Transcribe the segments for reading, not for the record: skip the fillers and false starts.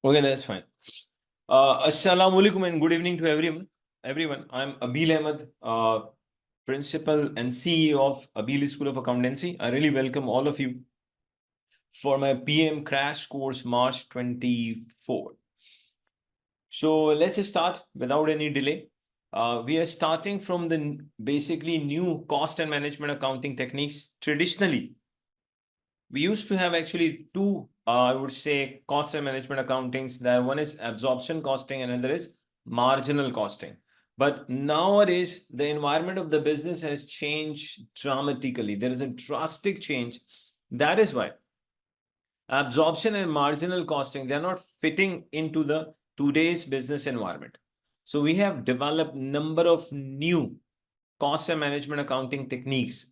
Okay, that's fine. Assalamu alaikum and good evening to everyone. I'm Abil Ahmed, Principal and CEO of Abil School of Accountancy. I really welcome all of you for my PM crash course March 24. So let's start without any delay. We are starting from the basically new cost and management accounting techniques. Traditionally, we used to have actually two, I would say, cost and management accountings. There one is absorption costing and another is marginal costing. But nowadays, the environment of the business has changed dramatically. There is a drastic change. That is why absorption and marginal costing, they're not fitting into the today's business environment. So we have developed number of new cost and management accounting techniques.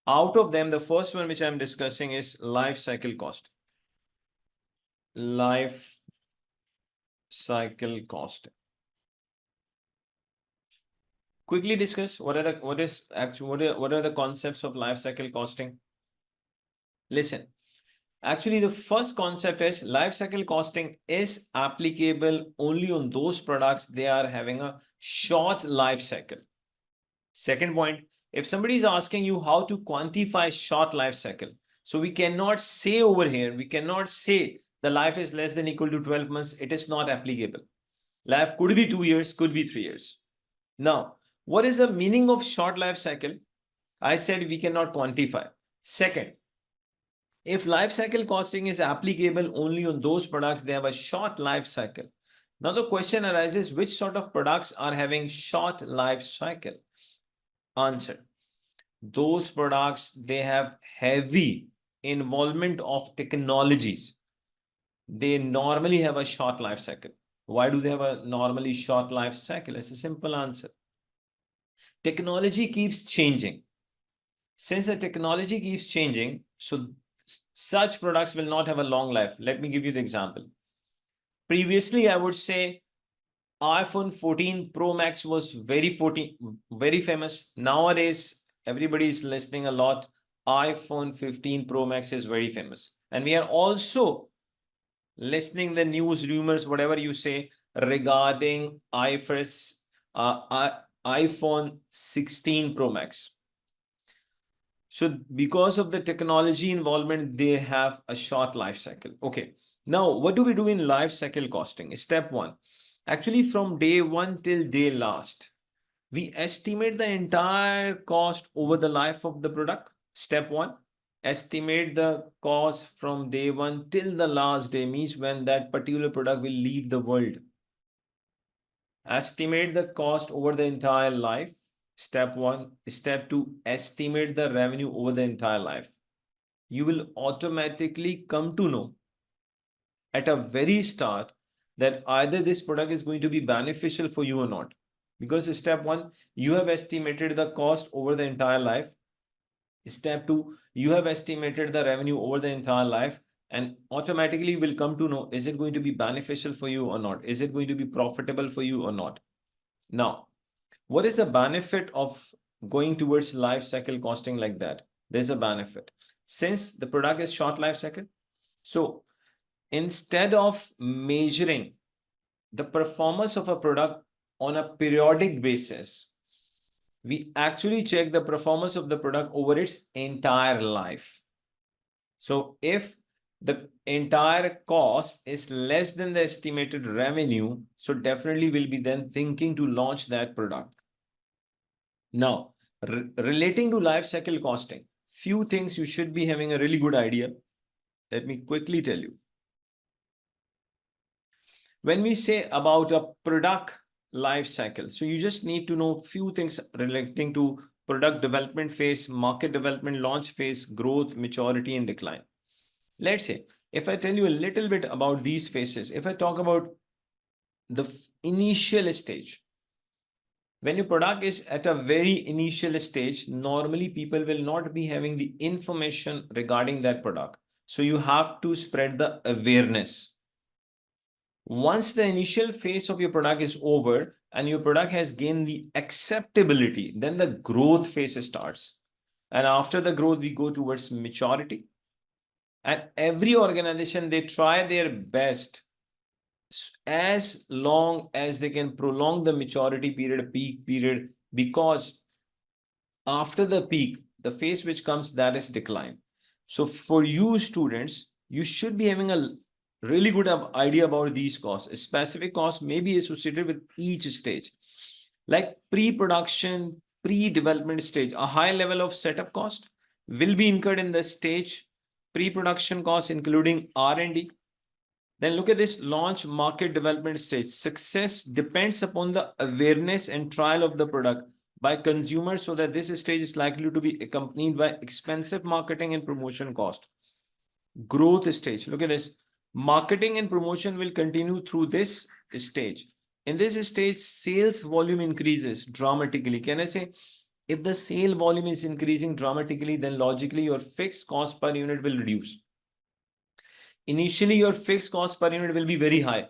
Out of them, the first one which I'm discussing is life cycle cost. Life cycle cost. Quickly discuss what are the concepts of life cycle costing. Listen, actually the first concept is life cycle costing is applicable only on those products they are having a short life cycle. Second point, if somebody is asking you how to quantify short life cycle, so we cannot say over here, we cannot say the life is less than equal to 12 months. It is not applicable. Life could be 2 years, could be 3 years. Now, what is the meaning of short life cycle? I said we cannot quantify. Second, if life cycle costing is applicable only on those products, they have a short life cycle. Now the question arises, which sort of products are having short life cycle? Answer, those products, they have heavy involvement of technologies. They normally have a short life cycle. Why do they have a normally short life cycle? It's a simple answer. Technology keeps changing. Since the technology keeps changing, so such products will not have a long life. Let me give you the example. Previously, I would say iPhone 14 Pro Max was very famous. Nowadays, everybody is listening a lot. iPhone 15 Pro Max is very famous. And we are also listening the news, rumors, whatever you say, regarding iPhone 16 Pro Max. So because of the technology involvement, they have a short life cycle. Okay. Now, what do we do in life cycle costing? Step one. Actually, from day one till day last, we estimate the entire cost over the life of the product. Step one, estimate the cost from day one till the last day, means when that particular product will leave the world. Estimate the cost over the entire life. Step one. Step two, estimate the revenue over the entire life. You will automatically come to know at a very start that either this product is going to be beneficial for you or not. Because step one, you have estimated the cost over the entire life. Step two, you have estimated the revenue over the entire life, and automatically will come to know, is it going to be beneficial for you or not? Is it going to be profitable for you or not? Now, what is the benefit of going towards life cycle costing like that? There's a benefit. Since the product is short life cycle, so instead of measuring the performance of a product on a periodic basis, we actually check the performance of the product over its entire life. So if the entire cost is less than the estimated revenue, so definitely we'll be then thinking to launch that product. Now, relating to life cycle costing, few things you should be having a really good idea. Let me quickly tell you. When we say about a product life cycle, so you just need to know few things relating to product development phase, market development, launch phase, growth, maturity, and decline. Let's say, if I tell you a little bit about these phases, if I talk about the initial stage, when your product is at a very initial stage, normally people will not be having the information regarding that product. So you have to spread the awareness. Once the initial phase of your product is over and your product has gained the acceptability, then the growth phase starts. And after the growth, we go towards maturity. And every organization, they try their best as long as they can prolong the maturity period, peak period, because after the peak, the phase which comes, that is decline. So for you students, you should be having a really good idea about these costs. A specific cost may be associated with each stage, like pre-production, pre-development stage. A high level of setup cost will be incurred in the stage pre-production costs, including R&D. Then look at this launch market development stage. Success depends upon the awareness and trial of the product by consumers, so that this stage is likely to be accompanied by expensive marketing and promotion cost. Growth stage. Look at this. Marketing and promotion will continue through this stage. In this stage, sales volume increases dramatically. Can I say, if the sale volume is increasing dramatically, then logically your fixed cost per unit will reduce. Initially, your fixed cost per unit will be very high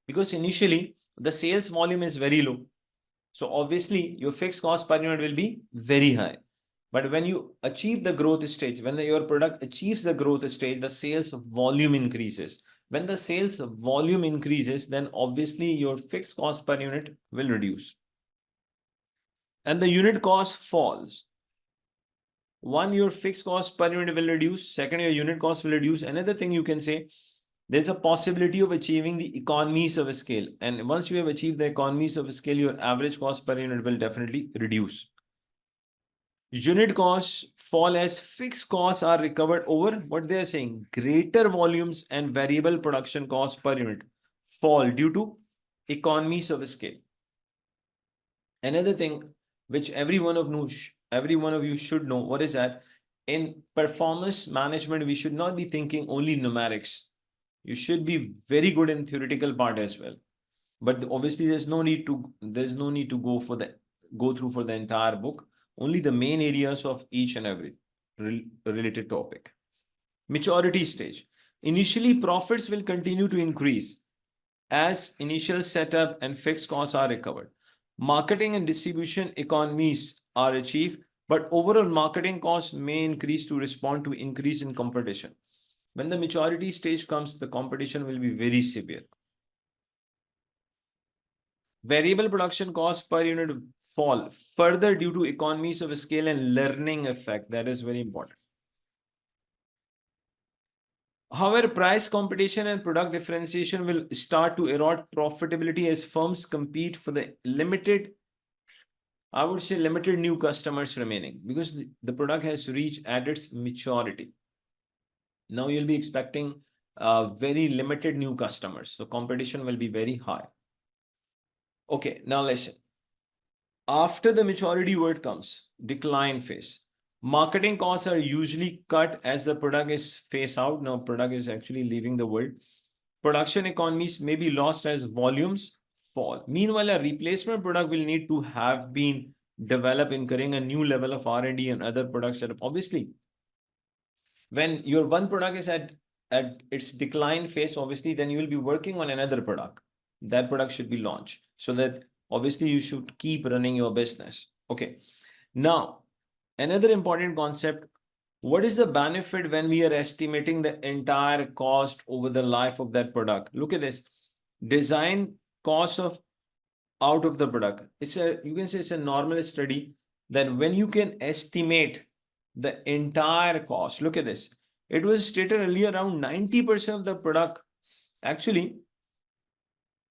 because initially the sales volume is very low. So obviously your fixed cost per unit will be very high. But when you achieve the growth stage, when your product achieves the growth stage, the sales volume increases. When the sales volume increases, then obviously your fixed cost per unit will reduce. And the unit cost falls. One, your fixed cost per unit will reduce. Second, your unit cost will reduce. Another thing you can say, there's a possibility of achieving the economies of scale. And once you have achieved the economies of scale, your average cost per unit will definitely reduce. Unit costs fall as fixed costs are recovered over what they are saying. Greater volumes and variable production costs per unit fall due to economies of scale. Another thing which every one of you should know, what is that? In performance management, we should not be thinking only numerics. You should be very good in theoretical part as well. But obviously, there's no need to go through for the entire book. Only the main areas of each and every related topic. Maturity stage. Initially, profits will continue to increase as initial setup and fixed costs are recovered. Marketing and distribution economies are achieved, but overall marketing costs may increase to respond to increase in competition. When the maturity stage comes, the competition will be very severe. Variable production costs per unit fall further due to economies of scale and learning effect. That is very important. However, price competition and product differentiation will start to erode profitability as firms compete for the limited new customers remaining, because the product has reached at its maturity. Now you'll be expecting very limited new customers. So competition will be very high. Okay, now listen. After the maturity word comes, decline phase. Marketing costs are usually cut as the product is phased out. Now product is actually leaving the world. Production economies may be lost as volumes fall. Meanwhile, a replacement product will need to have been developed, incurring a new level of R&D and other product setup. Obviously, when your one product is at its decline phase, obviously, then you will be working on another product. That product should be launched, so that obviously you should keep running your business. Okay. Now, another important concept, what is the benefit when we are estimating the entire cost over the life of that product? Look at this. Design cost of out of the product. You can say it's a normal study that when you can estimate the entire cost. Look at this. It was stated earlier around 90% of the product. Actually,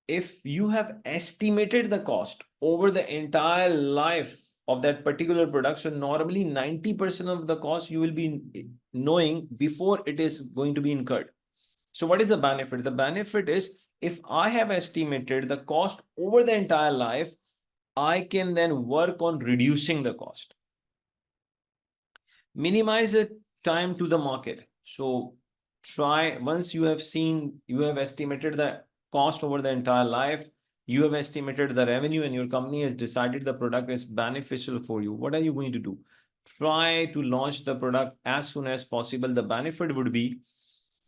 if you have estimated the cost over the entire life of that particular product, so normally 90% of the cost you will be knowing before it is going to be incurred. So what is the benefit? The benefit is, if I have estimated the cost over the entire life, I can then work on reducing the cost. Minimize the time to the market. So try, once you have estimated the cost over the entire life, you have estimated the revenue, and your company has decided the product is beneficial for you. What are you going to do? Try to launch the product as soon as possible. The benefit would be,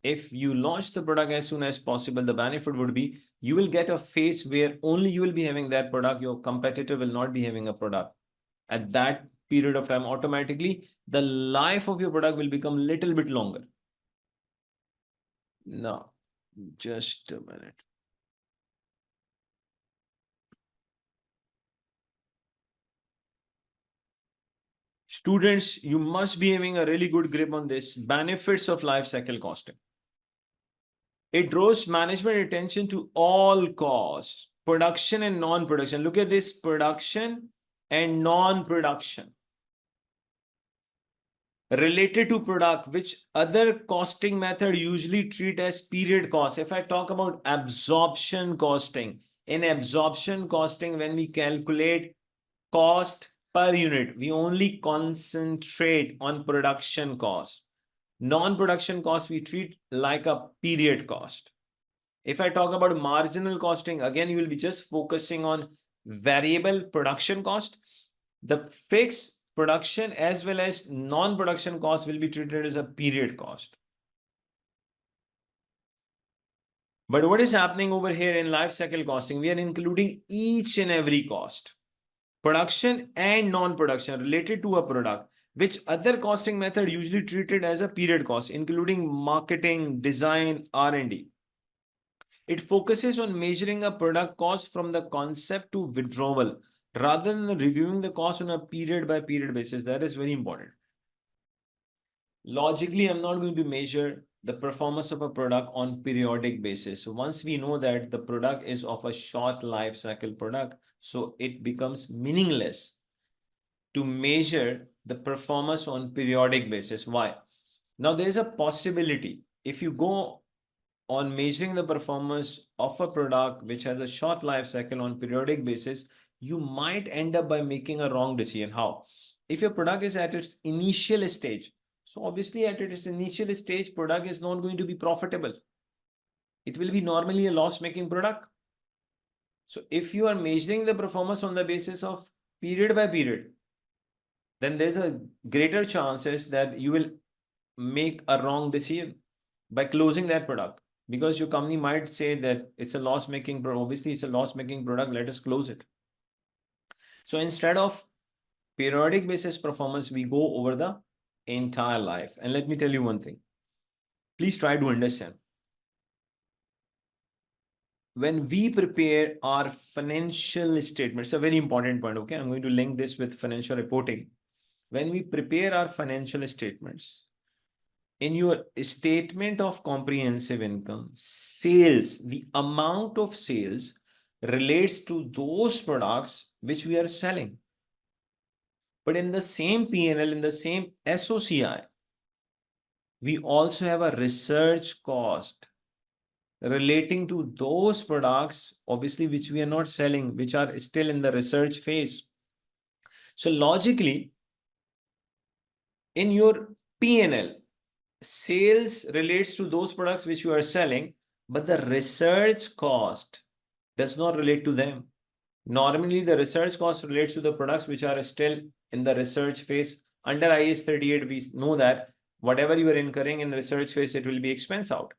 if you launch the product as soon as possible, the benefit would be you will get a phase where only you will be having that product. Your competitor will not be having a product. At that period of time, automatically the life of your product will become a little bit longer. Now, just a minute. Students, you must be having a really good grip on this. Benefits of life cycle costing. It draws management attention to all costs, production and non-production. Look at this, production and non-production. Related to product, which other costing method usually treat as period cost. If I talk about absorption costing, in absorption costing, when we calculate cost per unit, we only concentrate on production cost. Non-production cost we treat like a period cost. If I talk about marginal costing, again, you will be just focusing on variable production cost. The fixed production as well as non-production cost will be treated as a period cost. But what is happening over here in life cycle costing? We are including each and every cost, production and non-production related to a product, which other costing method usually treated as a period cost, including marketing, design, R&D. It focuses on measuring a product cost from the concept to withdrawal rather than reviewing the cost on a period by period basis. That is very important. Logically, I'm not going to measure the performance of a product on periodic basis. So once we know that the product is of a short life cycle product, so it becomes meaningless to measure the performance on periodic basis. Why? Now there's a possibility if you go on measuring the performance of a product which has a short life cycle on periodic basis, you might end up by making a wrong decision. How? If your product is at its initial stage, so obviously at its initial stage, product is not going to be profitable. It will be normally a loss-making product. So if you are measuring the performance on the basis of period by period, then there's a greater chances that you will make a wrong decision by closing that product, because your company might say that it's a loss-making product. Obviously, it's a loss-making product. Let us close it. So instead of periodic basis performance, we go over the entire life. And let me tell you one thing. Please try to understand. When we prepare our financial statements, a very important point, okay? I'm going to link this with financial reporting. When we prepare our financial statements, in your statement of comprehensive income, sales, the amount of sales relates to those products which we are selling. But in the same P&L, in the same SOCI, we also have a research cost relating to those products, obviously, which we are not selling, which are still in the research phase. So logically, in your P&L, sales relates to those products which you are selling, but the research cost does not relate to them. Normally, the research cost relates to the products which are still in the research phase. Under IAS 38, we know that whatever you are incurring in research phase, it will be expense out.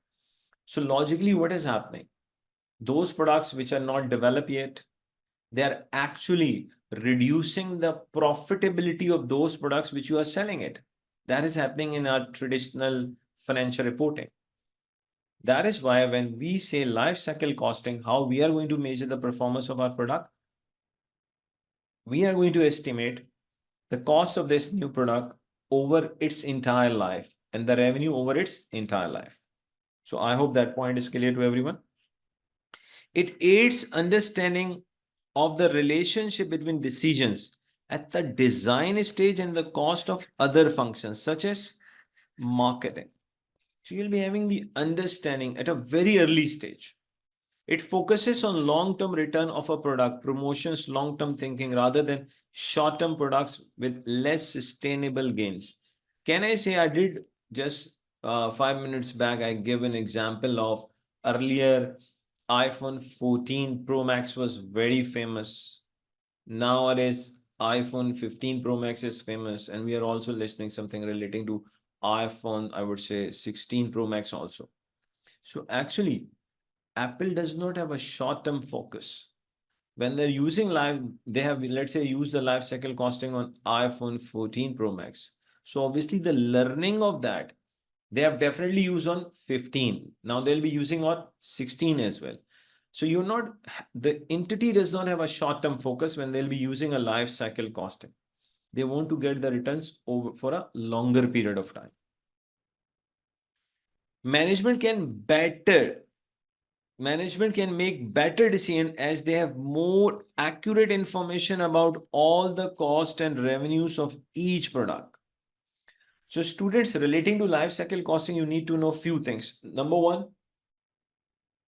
So logically, what is happening? Those products which are not developed yet, they are actually reducing the profitability of those products which you are selling it. That is happening in our traditional financial reporting. That is why when we say life cycle costing, how we are going to measure the performance of our product, we are going to estimate the cost of this new product over its entire life and the revenue over its entire life. So I hope that point is clear to everyone. It aids understanding of the relationship between decisions at the design stage and the cost of other functions such as marketing. So you'll be having the understanding at a very early stage. It focuses on long-term return of a product, promotions, long-term thinking rather than short-term products with less sustainable gains. Can I say I did just 5 minutes back, I gave an example of earlier iPhone 14 Pro Max was very famous. Nowadays, iPhone 15 Pro Max is famous, and we are also listening something relating to iPhone, I would say 16 Pro Max also. So actually, Apple does not have a short-term focus. When they're using they have, let's say, used the life cycle costing on iPhone 14 Pro Max. So obviously the learning of that, they have definitely used on 15. Now they'll be using on 16 as well. So the entity does not have a short-term focus when they'll be using a life cycle costing. They want to get the returns over for a longer period of time. Management can make better decision as they have more accurate information about all the cost and revenues of each product. So students, relating to life cycle costing, you need to know few things. Number one,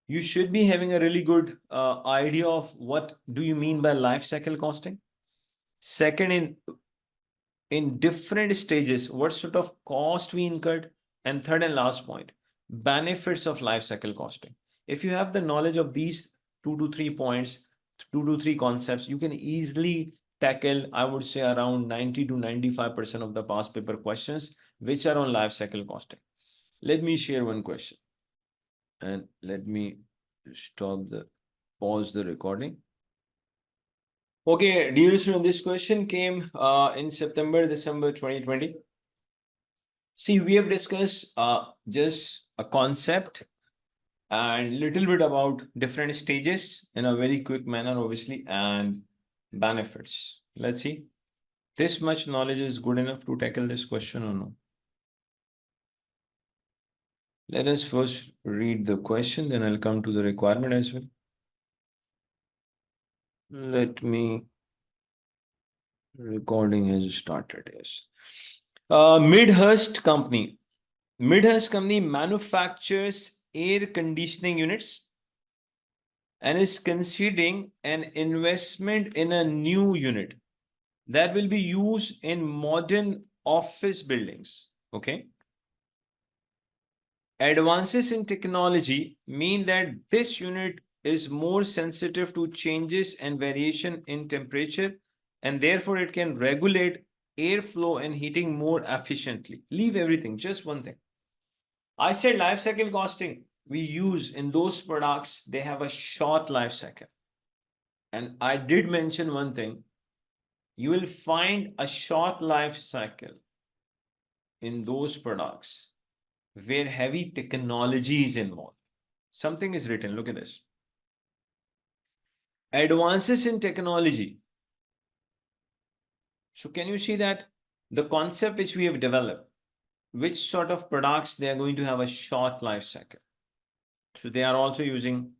you should be having a really good idea of what do you mean by life cycle costing. Second, in different stages, what sort of cost we incurred. And third and last point, benefits of life cycle costing. If you have the knowledge of these 2 to 3 points, 2 to 3 concepts, you can easily tackle, I would say, around 90 to 95% of the past paper questions which are on life cycle costing. Let me share one question and let me pause the recording. Okay, dear student, this question came in December 2020. See, we have discussed just a concept and little bit about different stages in a very quick manner, obviously, and benefits. Let's see. This much knowledge is good enough to tackle this question or no? Let us first read the question, then I'll come to the requirement as well. Let me, recording has started, yes. Midhurst Company. Midhurst Company manufactures air conditioning units and is considering an investment in a new unit that will be used in modern office buildings. Okay. Advances in technology mean that this unit is more sensitive to changes and variation in temperature, and therefore it can regulate airflow and heating more efficiently. Leave everything, just one thing. I said life cycle costing we use in those products, they have a short life cycle. And I did mention one thing, you will find a short life cycle in those products where heavy technology is involved. Something is written, look at this. Advances in technology. So can you see that the concept which we have developed, which sort of products they are going to have a short life cycle? So they are also using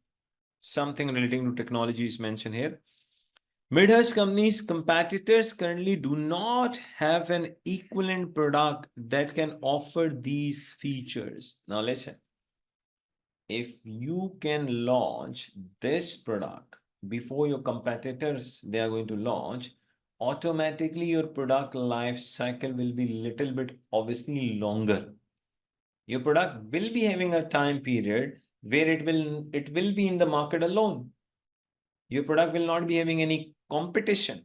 something relating to technology is mentioned here. Midhurst Company's competitors currently do not have an equivalent product that can offer these features. Now listen, if you can launch this product before your competitors they are going to launch, automatically your product life cycle will be little bit obviously longer. Your product will be having a time period where it will be in the market alone. Your product will not be having any competition.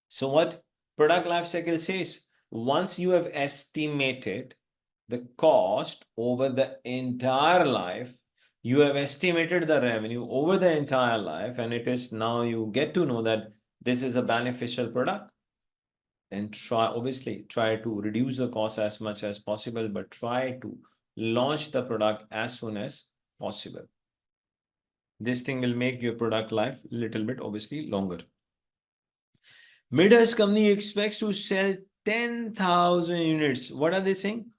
So what product life cycle says, once you have estimated the cost over the entire life, you have estimated the revenue over the entire life, and it is now you get to know that this is a beneficial product, and try to reduce the cost as much as possible, but try to launch the product as soon as possible. This thing will make your product life a little bit obviously longer. Midhurst Company expects to sell 10,000 units. What are they saying?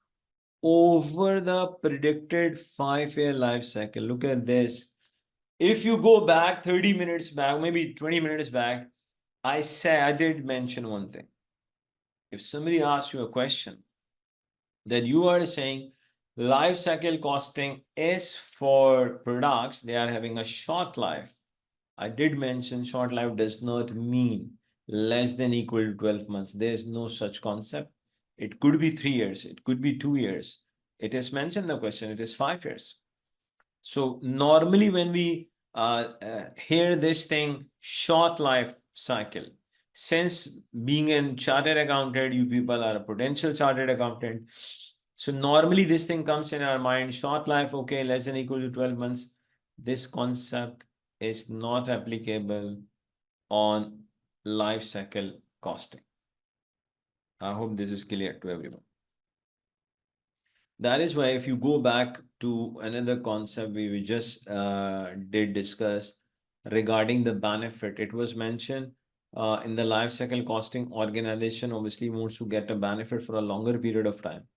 Over the predicted 5-year life cycle. Look at this. If you go back 30 minutes back, maybe 20 minutes back, I did mention one thing. If somebody asks you a question, then you are saying life cycle costing is for products, they are having a short life. I did mention short life does not mean less than equal to 12 months. There is no such concept. It could be 3 years. It could be 2 years. It is mentioned in the question. It is 5 years. So normally when we hear this thing, short life cycle, since being a chartered accountant, you people are a potential chartered accountant. So normally this thing comes in our mind, short life, okay, less than equal to 12 months. This concept is not applicable on life cycle costing. I hope this is clear to everyone. That is why if you go back to another concept we just did discuss regarding the benefit, it was mentioned in the life cycle costing, organization obviously wants to get a benefit for a longer period of time.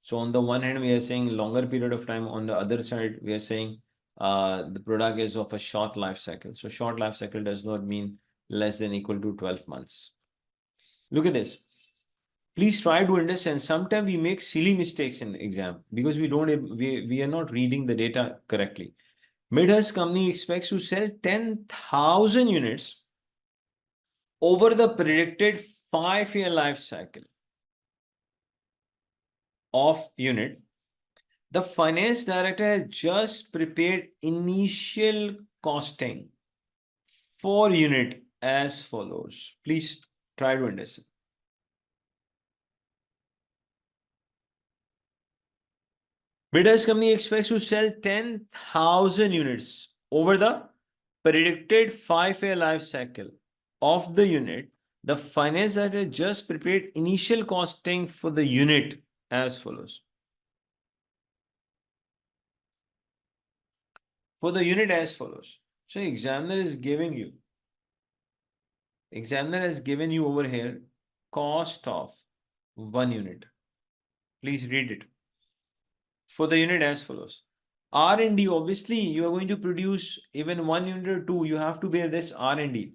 So on the one hand, we are saying longer period of time. On the other side, we are saying the product is of a short life cycle. So short life cycle does not mean less than equal to 12 months. Look at this. Please try to understand. Sometimes we make silly mistakes in exam because we are not reading the data correctly. Midhurst company expects to sell 10,000 units over the predicted 5-year life cycle of unit. The finance director has just prepared initial costing for unit as follows. Please try to understand. Midhurst company expects to sell 10,000 units over the predicted 5-year life cycle of the unit. The finance director just prepared initial costing for the unit as follows. For the unit as follows. So examiner has given you over here cost of 1 unit. Please read it. For the unit as follows. R&D, obviously you are going to produce even 1 unit or 2, you have to bear this R&D.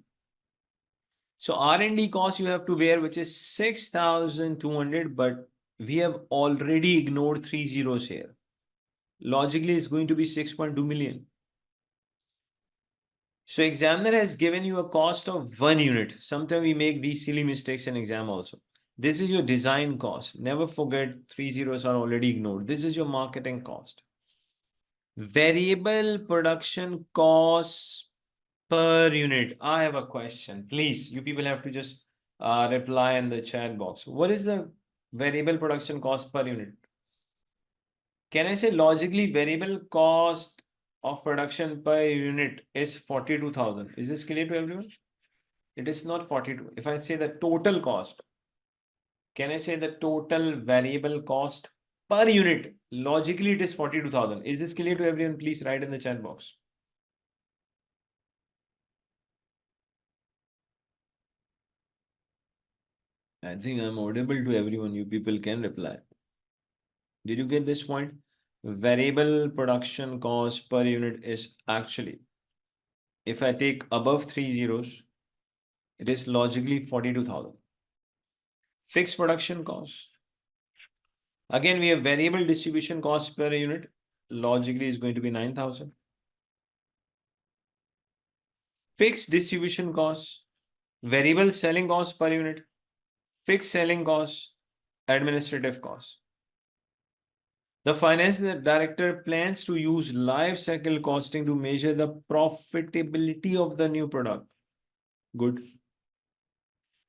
So R&D cost you have to bear, which is 6,200, but we have already ignored 3 zeros here. Logically, it's going to be 6.2 million. So examiner has given you a cost of 1 unit. Sometimes we make these silly mistakes in exam also. This is your design cost. Never forget 3 zeros are already ignored. This is your marketing cost. Variable production costs per unit. I have a question. Please, you people have to just reply in the chat box. What is the variable production cost per unit? Can I say logically variable cost of production per unit is 42,000? Is this clear to everyone? It is not 42. If I say the total cost, can I say the total variable cost per unit? Logically, it is 42,000. Is this clear to everyone? Please write in the chat box. I think I'm audible to everyone. You people can reply. Did you get this point? Variable production cost per unit is actually, if I take above 3 zeros, it is logically 42,000. Fixed production cost. Again, we have variable distribution cost per unit. Logically is going to be 9,000. Fixed distribution cost, variable selling cost per unit, fixed selling cost, administrative cost. The finance director plans to use life cycle costing to measure the profitability of the new product. Good.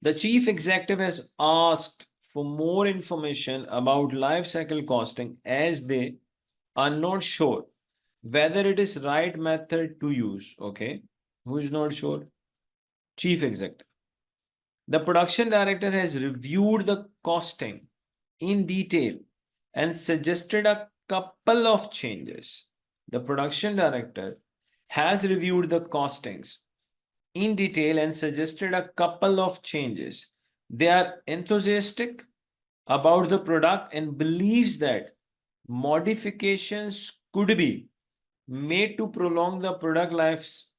The chief executive has asked for more information about life cycle costing as they are not sure whether it is right method to use. Okay. Who is not sure? Chief executive. The production director has reviewed the costing in detail and suggested a couple of changes. The production director has reviewed the costings in detail and suggested a couple of changes. They are enthusiastic about the product and believes that modifications could be made to prolong the product lives,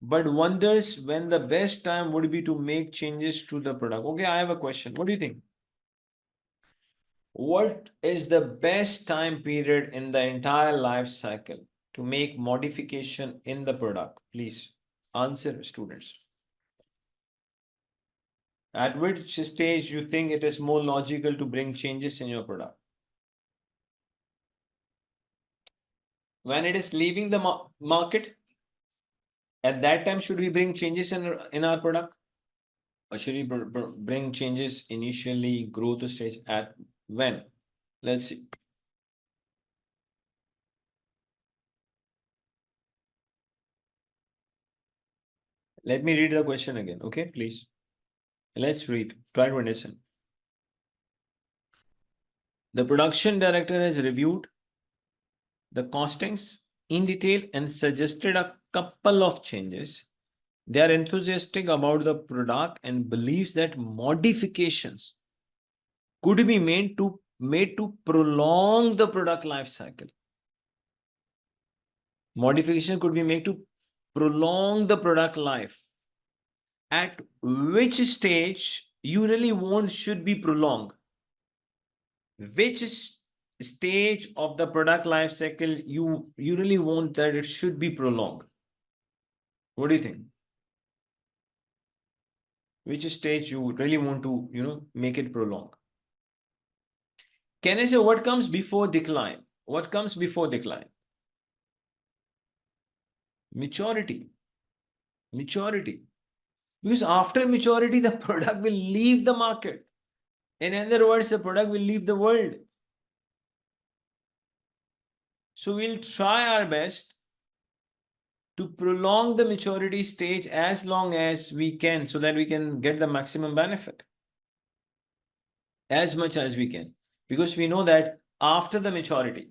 but wonders when the best time would be to make changes to the product. Okay, I have a question. What do you think? What is the best time period in the entire life cycle to make modification in the product? Please answer, students. At which stage you think it is more logical to bring changes in your product? When it is leaving the market, at that time should we bring changes in our product? Or should we bring changes initially, growth stage at when? Let's see. Let me read the question again. Okay, please. Let's read. Try to understand. The production director has reviewed the costings in detail and suggested a couple of changes. They are enthusiastic about the product and believes that modifications could be made to prolong the product life cycle. Modification could be made to prolong the product life. At which stage you really want should be prolonged? Which stage of the product life cycle you really want that it should be prolonged? What do you think? Which stage you really want to, make it prolonged? Can I say what comes before decline? What comes before decline? Maturity. Maturity. Because after maturity, the product will leave the market. In other words, the product will leave the world. So we'll try our best to prolong the maturity stage as long as we can so that we can get the maximum benefit as much as we can. Because we know that after the maturity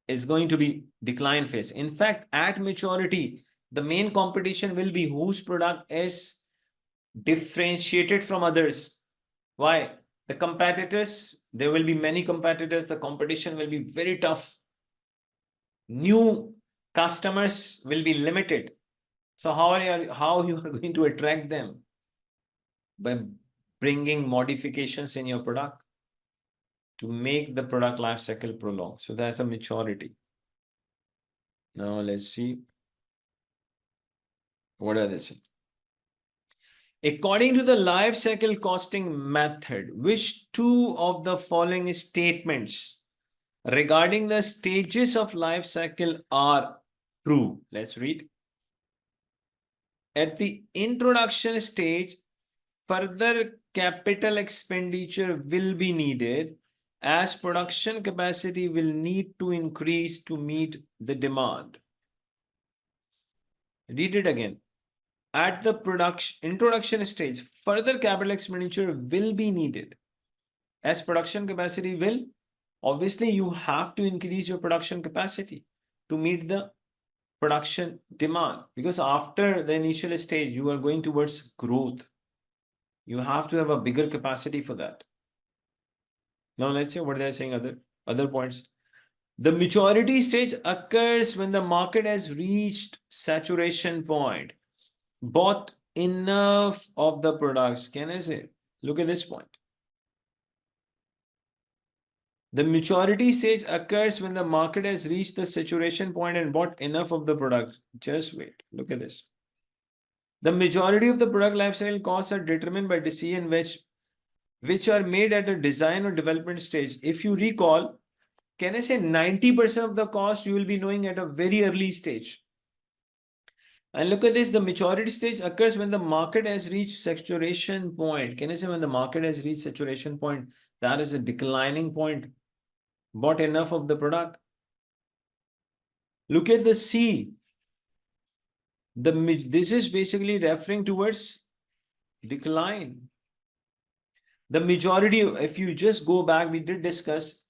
is going to be decline phase. In fact, at maturity, the main competition will be whose product is differentiated from others. Why? The competitors, there will be many competitors. The competition will be very tough. New customers will be limited. So how you are going to attract them? By bringing modifications in your product to make the product life cycle prolonged. So that's a maturity. Now let's see. What are they saying? According to the life cycle costing method, which two of the following statements regarding the stages of life cycle are true? Let's read. At the introduction stage, further capital expenditure will be needed as production capacity will need to increase to meet the demand. Read it again. At the introduction stage, further capital expenditure will be needed as production capacity will. Obviously, you have to increase your production capacity to meet the production demand, because after the initial stage, you are going towards growth. You have to have a bigger capacity for that. Now, let's see what they're saying, other points. The maturity stage occurs when the market has reached saturation point, bought enough of the products. Can I say? Look at this point. The maturity stage occurs when the market has reached the saturation point and bought enough of the product. Just wait. Look at this. The majority of the product lifecycle costs are determined by decision which are made at a design or development stage. If you recall, can I say 90% of the cost you will be knowing at a very early stage. And look at this, the maturity stage occurs when the market has reached saturation point. Can I say when the market has reached saturation point, that is a declining point. Bought enough of the product. Look at the C. This is basically referring towards decline. The majority, if you just go back, we did discuss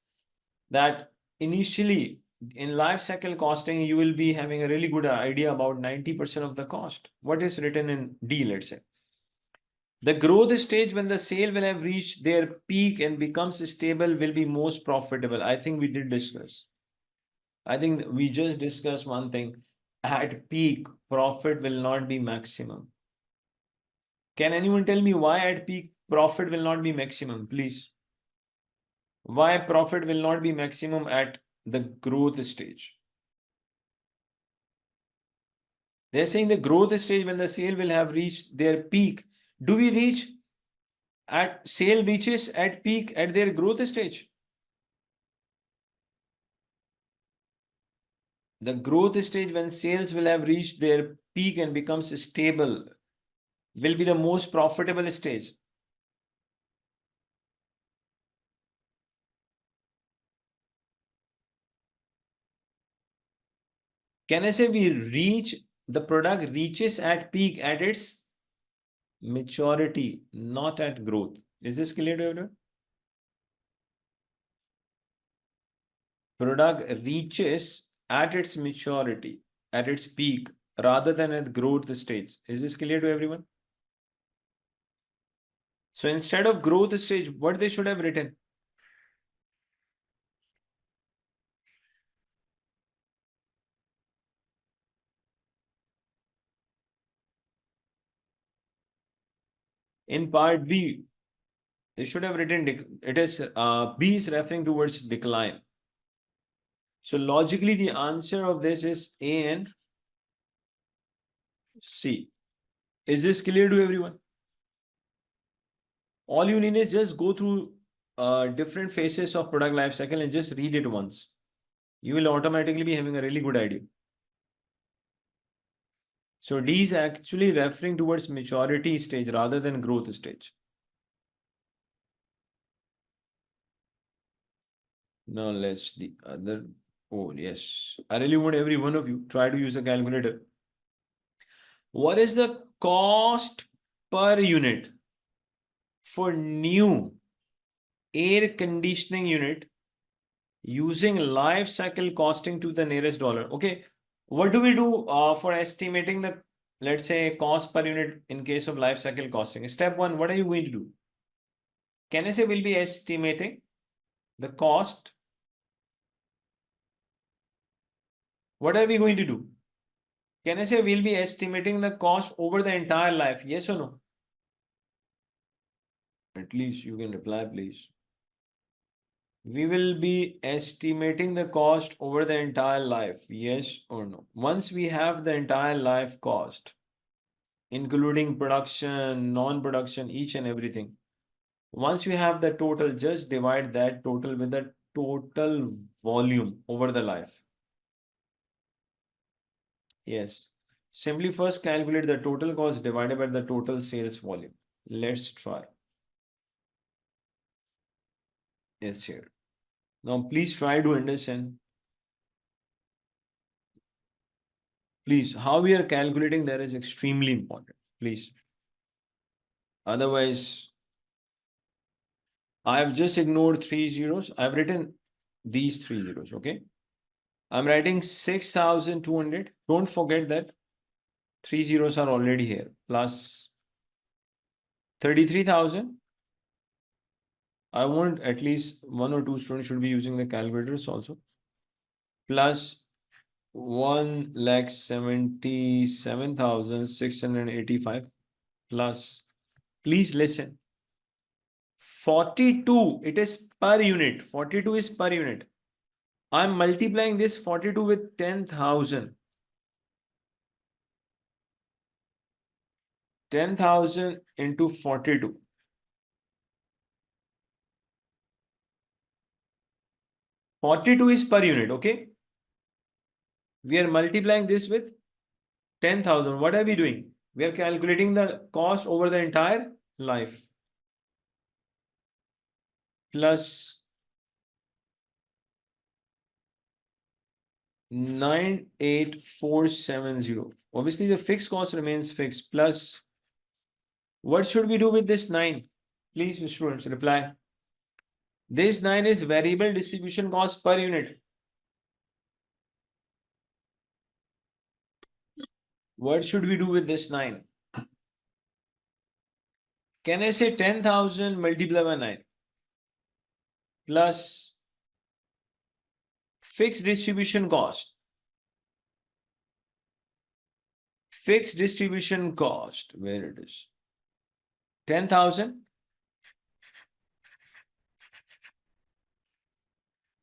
that initially in life cycle costing, you will be having a really good idea about 90% of the cost. What is written in D, let's say. The growth stage, when the sale will have reached their peak and becomes stable, will be most profitable. I think we did discuss. I think we just discussed one thing. At peak, profit will not be maximum. Can anyone tell me why at peak profit will not be maximum, please? Why profit will not be maximum at the growth stage? They're saying the growth stage when the sale will have reached their peak. Do we reach at sale reaches at peak at their growth stage? The growth stage when sales will have reached their peak and becomes stable will be the most profitable stage. Can I say the product reaches at peak at its maturity, not at growth? Is this clear to everyone? Product reaches at its maturity, at its peak, rather than at growth stage. Is this clear to everyone? So instead of growth stage, what they should have written? In part B, they should have written it is B is referring towards decline. So logically, the answer of this is A and C. Is this clear to everyone? All you need is just go through different phases of product life cycle and just read it once. You will automatically be having a really good idea. So D is actually referring towards maturity stage rather than growth stage. Now let's the other. Oh yes, I really want every one of you try to use a calculator. What is the cost per unit for new air conditioning unit using life cycle costing to the nearest dollar? Okay, what do we do for estimating the, let's say, cost per unit in case of life cycle costing? Step one, what are you going to do? Can I say we'll be estimating the cost? What are we going to do? Can I say we'll be estimating the cost over the entire life? Yes or no? At least you can reply, please. We will be estimating the cost over the entire life. Yes or no? Once we have the entire life cost, including production, non-production, each and everything. Once you have the total, just divide that total with the total volume over the life. Yes. Simply first calculate the total cost divided by the total sales volume. Let's try. Yes, here. Now, please try to understand. Please, how we are calculating that is extremely important. Please. Otherwise, I have just ignored 3 zeros. I've written these 3 zeros, okay? I'm writing 6,200. Don't forget that 3 zeros are already here. Plus 33,000. I want at least 1 or 2 students should be using the calculators also. Plus 1,77,685 plus, please listen, 42, it is per unit. 42 is per unit. I'm multiplying this 42 with 10,000. 10,000 into 42. 42 is per unit, okay? We are multiplying this with 10,000. What are we doing? We are calculating the cost over the entire life. Plus 98470. Obviously, the fixed cost remains fixed. Plus, what should we do with this 9? Please, students, reply. This 9 is variable distribution cost per unit. What should we do with this 9? Can I say 10,000 multiplied by 9 plus fixed distribution cost? Fixed distribution cost, where it is? 10,000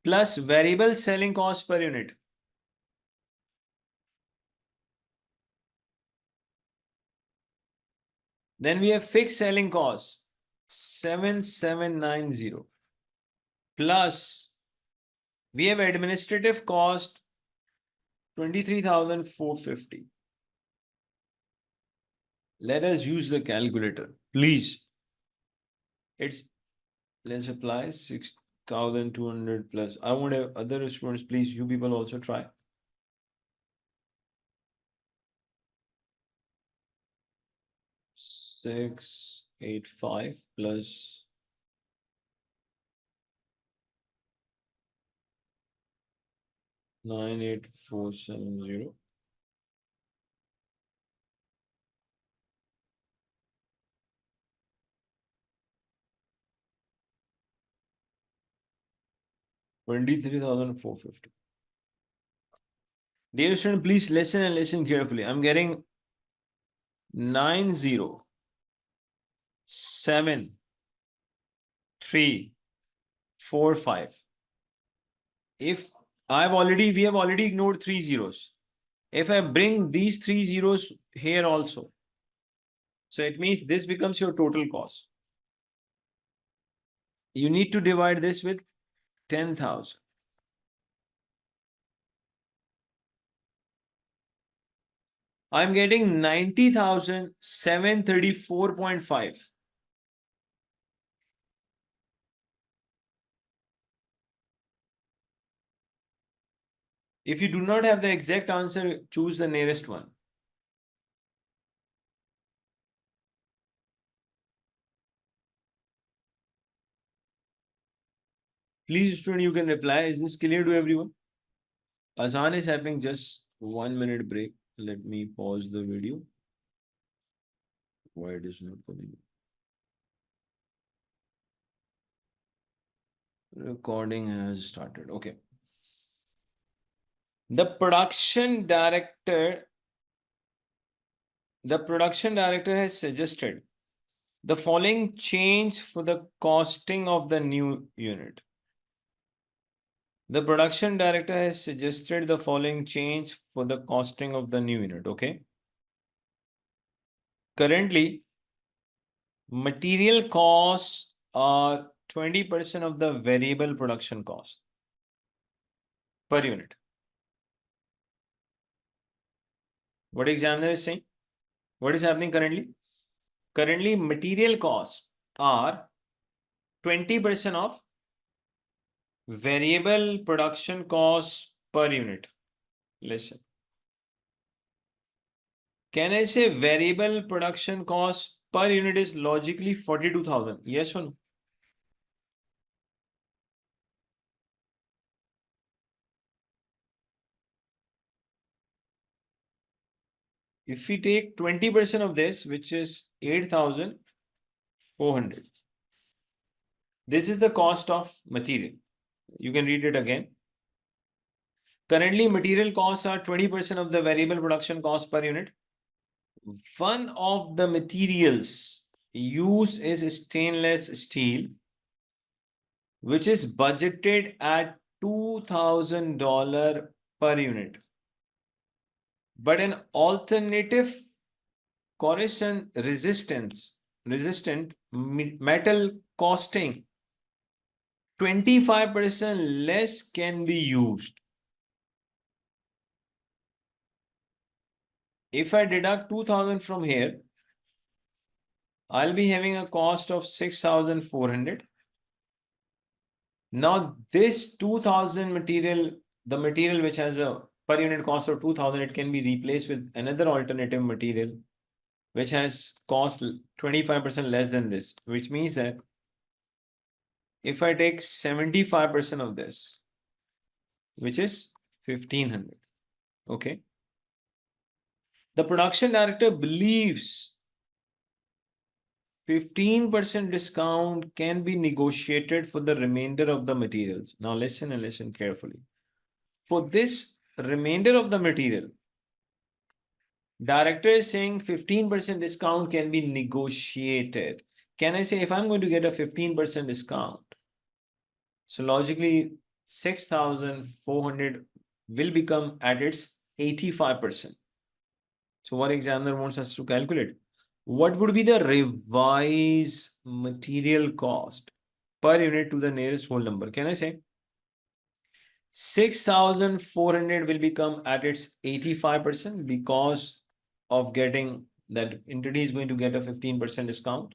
plus variable selling cost per unit. Then we have fixed selling cost 7790 plus we have administrative cost 23,450. Let us use the calculator, please. Let's apply 6,200 plus. I want other students, please. You people also try. 685 plus 98470 23,450. Dear student, please listen and listen carefully. I'm getting 90,7,3,4,5. If we have already ignored 3 zeros. If I bring these 3 zeros here also, so it means this becomes your total cost. You need to divide this with 10,000. I'm getting 90,734.5. If you do not have the exact answer, choose the nearest one. Please, student, you can reply. Is this clear to everyone? Azan is happening, just 1 minute break. Let me pause the video. Why it is not coming? Recording has started. Okay. The production director has suggested the following change for the costing of the new unit. The production director has suggested the following change for the costing of the new unit. Okay. Currently, material costs are 20% of the variable production cost per unit. What examiner is saying? What is happening currently? Currently, material costs are 20% of variable production costs per unit. Listen. Can I say variable production cost per unit is logically 42,000? Yes or no? If we take 20% of this, which is 8,400, this is the cost of material. You can read it again. Currently, material costs are 20% of the variable production cost per unit. One of the materials used is stainless steel, which is budgeted at $2,000 per unit. But an alternative corrosion resistant metal costing 25% less can be used. If I deduct 2,000 from here, I'll be having a cost of 6,400. Now this 2,000 material, the material which has a per unit cost of 2,000, it can be replaced with another alternative material which has cost 25% less than this, which means that if I take 75% of this, which is 1,500, okay, the production director believes 15% discount can be negotiated for the remainder of the materials. Now listen and listen carefully. For this remainder of the material, director is saying 15% discount can be negotiated. Can I say if I'm going to get a 15% discount, so logically 6,400 will become at its 85%. So what examiner wants us to calculate? What would be the revised material cost per unit to the nearest whole number? Can I say 6,400 will become at its 85% because of getting that entity is going to get a 15% discount.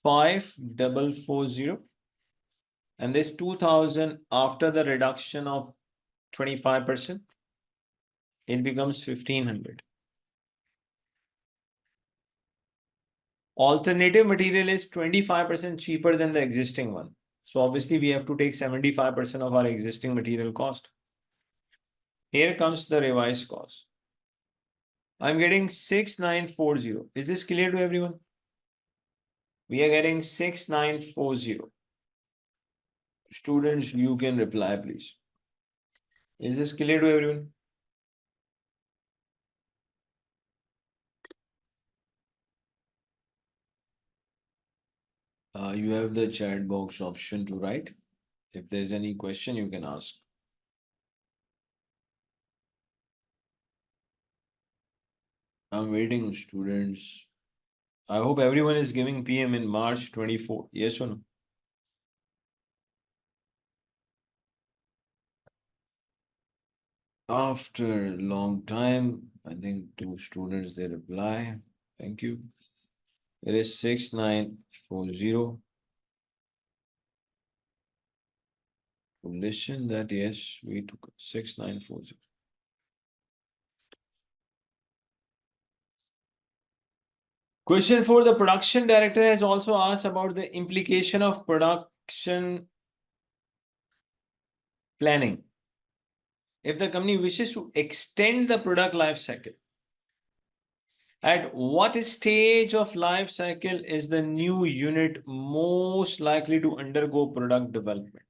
5,440, and this 2,000 after the reduction of 25%, it becomes 1,500. Alternative material is 25% cheaper than the existing one. So obviously we have to take 75% of our existing material cost. Here comes the revised cost. I'm getting 6,940. Is this clear to everyone? We are getting 6940. Students, you can reply, please. Is this clear to everyone? You have the chat box option to write. If there's any question, you can ask. I'm waiting, students. I hope everyone is giving PM in March 24. Yes or no? After a long time, I think 2 students they reply. Thank you. It is 6940. Listen that yes, we took 6940. Question 4. The production director has also asked about the implication of production planning. If the company wishes to extend the product life cycle, at what stage of life cycle is the new unit most likely to undergo product development?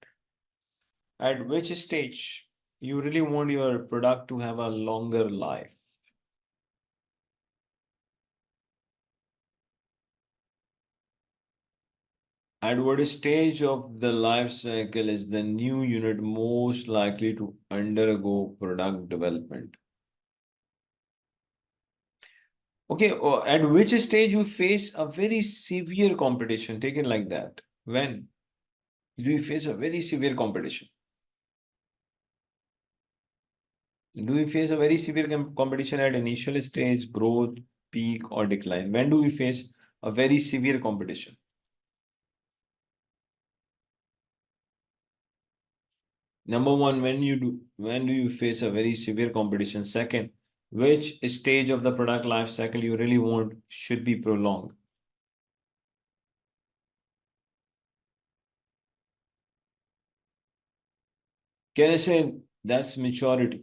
At which stage you really want your product to have a longer life? At what stage of the life cycle is the new unit most likely to undergo product development? Okay, at which stage you face a very severe competition? Take it like that. When do you face a very severe competition? Do we face a very severe competition at initial stage, growth, peak, or decline? When do we face a very severe competition? Number one, when do you face a very severe competition? Second, which stage of the product life cycle you really want should be prolonged? Can I say that's maturity?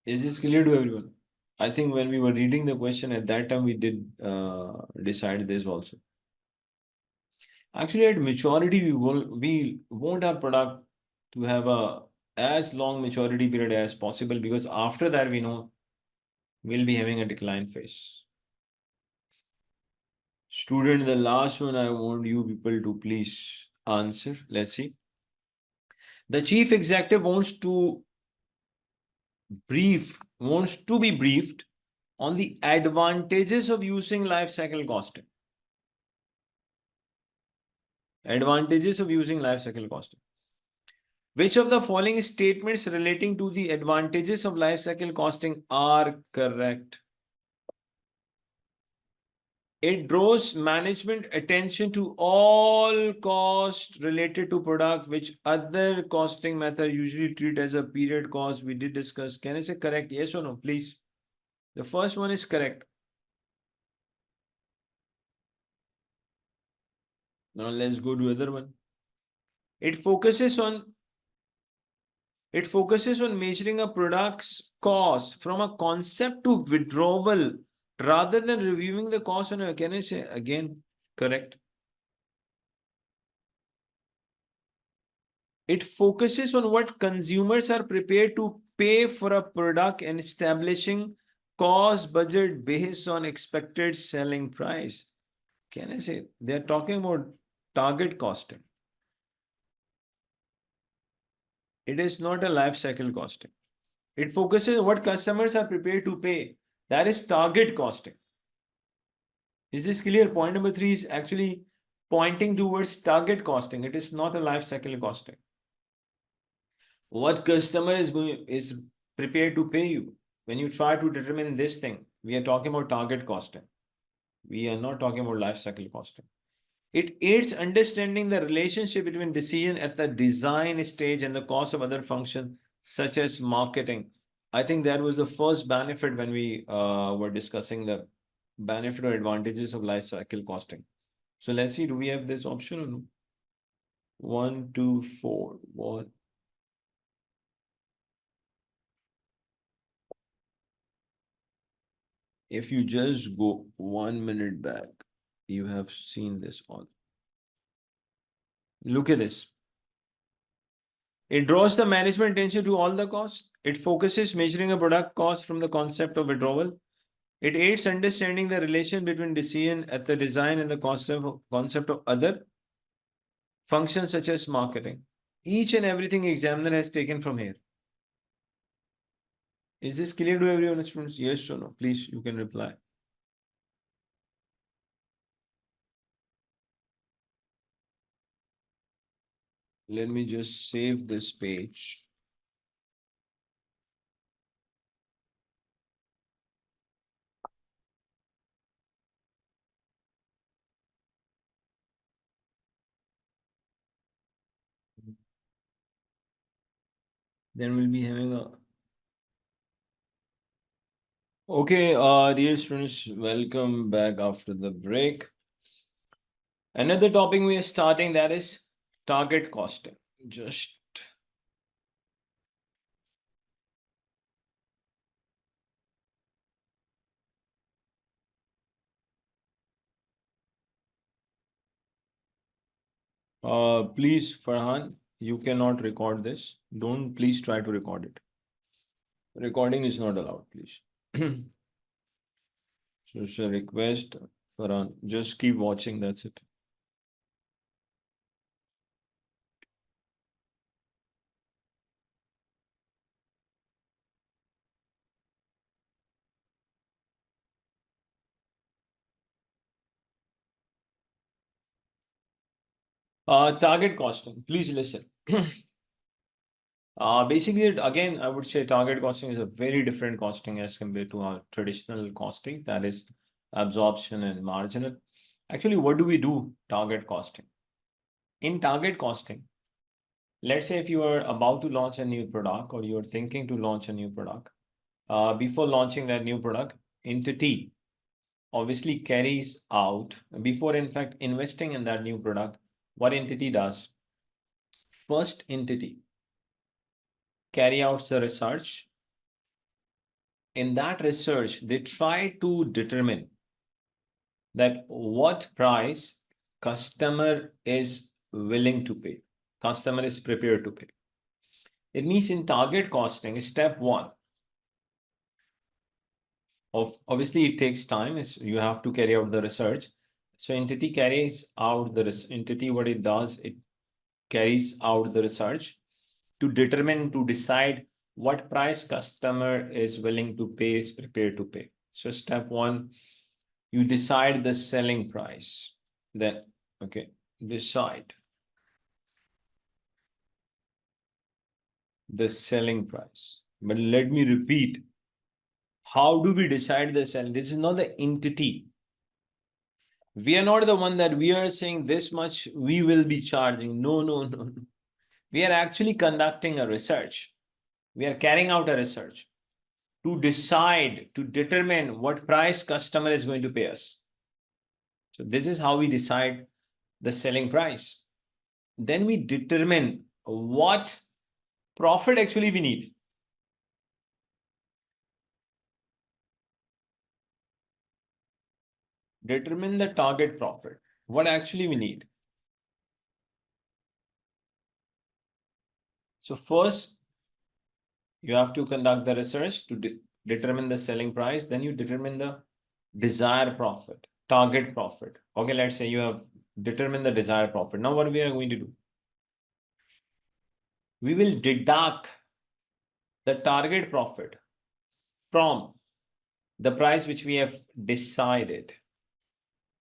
Is this clear to everyone? I think when we were reading the question at that time, we did decide this also. Actually, at maturity, we want our product to have a as long maturity period as possible, because after that we know we'll be having a decline phase. Student, the last one I want you people to please answer. Let's see. The chief executive wants to be briefed on the advantages of using life cycle costing. Advantages of using life cycle costing. Which of the following statements relating to the advantages of life cycle costing are correct? It draws management attention to all costs related to product, which other costing method usually treat as a period cost. We did discuss. Can I say correct? Yes or no, please? The first one is correct. Now let's go to other one. It focuses on measuring a product's cost from a concept to withdrawal rather than reviewing the cost on a, can I say again, correct? It focuses on what consumers are prepared to pay for a product and establishing cost budget based on expected selling price. Can I say they're talking about target costing? It is not a life cycle costing. It focuses on what customers are prepared to pay. That is target costing. Is this clear? Point number 3 is actually pointing towards target costing. It is not a life cycle costing. What customer is prepared to pay you? When you try to determine this thing, we are talking about target costing. We are not talking about life cycle costing. It aids understanding the relationship between decision at the design stage and the cost of other functions, such as marketing. I think that was the first benefit when we were discussing the benefit or advantages of life cycle costing. So let's see, do we have this option or no? 1, 2, 4, 1. If you just go 1 minute back, You have seen this all. Look at this. It draws the management attention to all the costs. It focuses measuring a product cost from the concept of withdrawal. It aids understanding the relation between decision at the design and the concept of other functions such as marketing. Each and everything examiner has taken from here. Is this clear to everyone, students? Yes or no? Please, you can reply. Let me just save this page. Then we'll be having a. Okay, dear students, welcome back after the break. Another topic we are starting, that is target costing. Just please, Farhan, you cannot record this. Don't please try to record it. Recording is not allowed, please. So it's a request, Farhan. Just keep watching, that's it. Target costing, please listen. Basically, again, I would say target costing is a very different costing as compared to our traditional costing, that is absorption and marginal. Actually, what do we do? Target costing. In target costing, let's say if you are about to launch a new product or you're thinking to launch a new product, before launching that new product, entity obviously carries out, before in fact investing in that new product, what entity does? First entity carry out the research. In that research, they try to determine that what price customer is willing to pay, customer is prepared to pay. It means in target costing, step one, obviously it takes time, is you have to carry out the research. So entity carries out the entity, what it does, it carries out the research to determine, to decide what price customer is willing to pay, is prepared to pay. So step one, you decide the selling price. Then, okay, decide the selling price. But let me repeat, how do we decide the selling? This is not the entity. We are not the one that we are saying this much we will be charging. No, no, no, no. We are actually conducting a research. We are carrying out a research to decide, to determine what price customer is going to pay us. So this is how we decide the selling price. Then we determine what profit actually we need. Determine the target profit, what actually we need. So first, you have to conduct the research to determine the selling price. Then you determine the desired profit, target profit. Okay, let's say you have determined the desired profit. Now what we are going to do? We will deduct the target profit from the price which we have decided.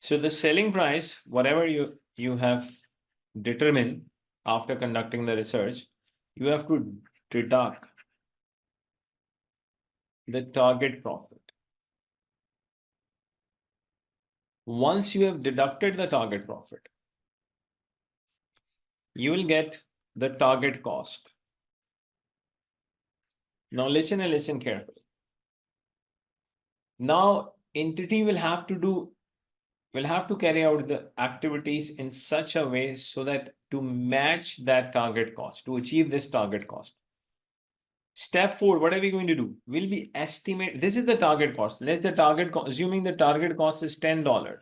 So the selling price, whatever you have determined after conducting the research, you have to deduct the target profit. Once you have deducted the target profit, you will get the target cost. Now listen and listen carefully. Now entity will have to carry out the activities in such a way so that to match that target cost, to achieve this target cost. Step 4, what are we going to do? We'll be estimate, this is the target cost. Let's the target cost, assuming the target cost is $10.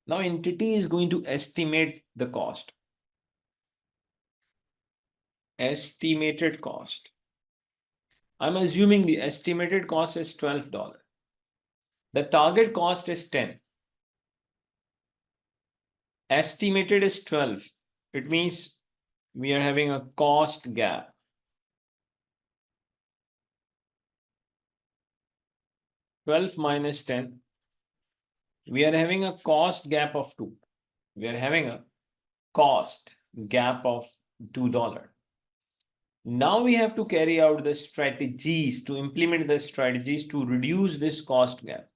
Now entity is going to estimate the cost. Estimated cost. I'm assuming the estimated cost is $12. The target cost is 10. Estimated is 12. It means we are having a cost gap. $12 minus 10. We are having a cost gap of 2. We are having a cost gap of $2. Now we have to carry out the strategies to implement the strategies to reduce this cost gap.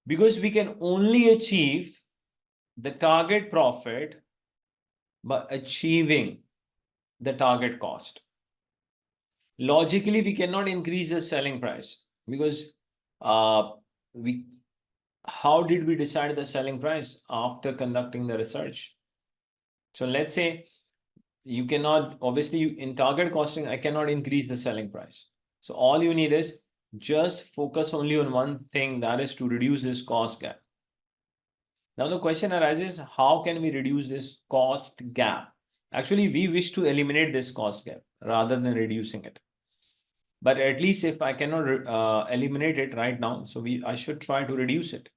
Because we can only achieve the target profit by achieving the target cost. Logically, we cannot increase the selling price because how did we decide the selling price? After conducting the research. So let's say you cannot, obviously in target costing, I cannot increase the selling price. So all you need is just focus only on one thing, that is to reduce this cost gap. Now the question arises, how can we reduce this cost gap? Actually, we wish to eliminate this cost gap rather than reducing it. But at least if I cannot eliminate it right now, so I should try to reduce it.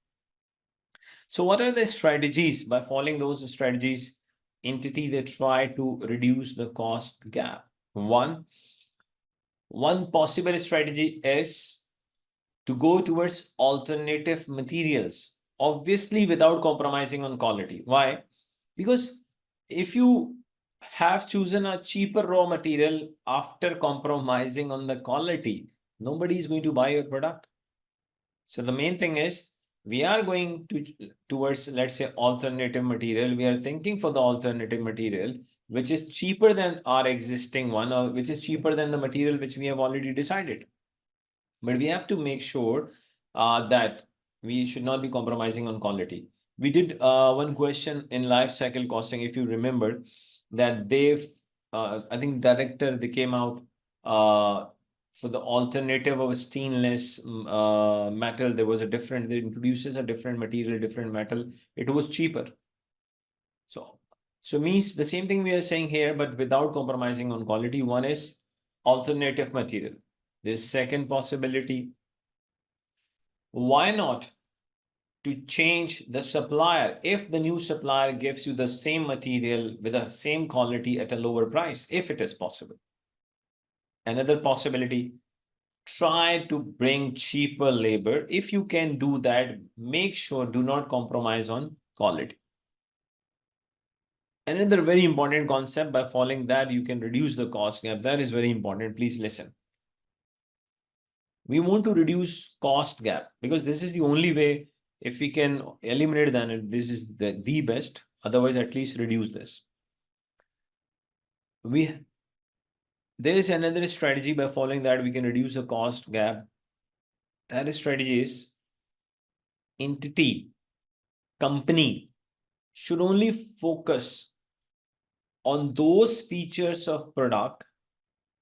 So what are the strategies? By following those strategies, entity, they try to reduce the cost gap. One possible strategy is to go towards alternative materials, obviously without compromising on quality. Why? Because if you have chosen a cheaper raw material after compromising on the quality, nobody is going to buy your product. So the main thing is we are going towards, let's say, alternative material. We are thinking for the alternative material, which is cheaper than our existing one, or which is cheaper than the material which we have already decided. But we have to make sure that we should not be compromising on quality. We did one question in life cycle costing, if you remember, that I think director, they came out for the alternative of a stainless metal. There was a different, they introduces a different material, different metal. It was cheaper. So means the same thing we are saying here, but without compromising on quality. One is alternative material. This second possibility, why not to change the supplier if the new supplier gives you the same material with the same quality at a lower price, if it is possible. Another possibility, try to bring cheaper labor. If you can do that, make sure do not compromise on quality. Another very important concept, by following that, you can reduce the cost gap. That is very important. Please listen. We want to reduce cost gap because this is the only way. If we can eliminate that, this is the best. Otherwise, at least reduce this. There is another strategy. By following that, we can reduce the cost gap. That strategy is entity, company should only focus on those features of product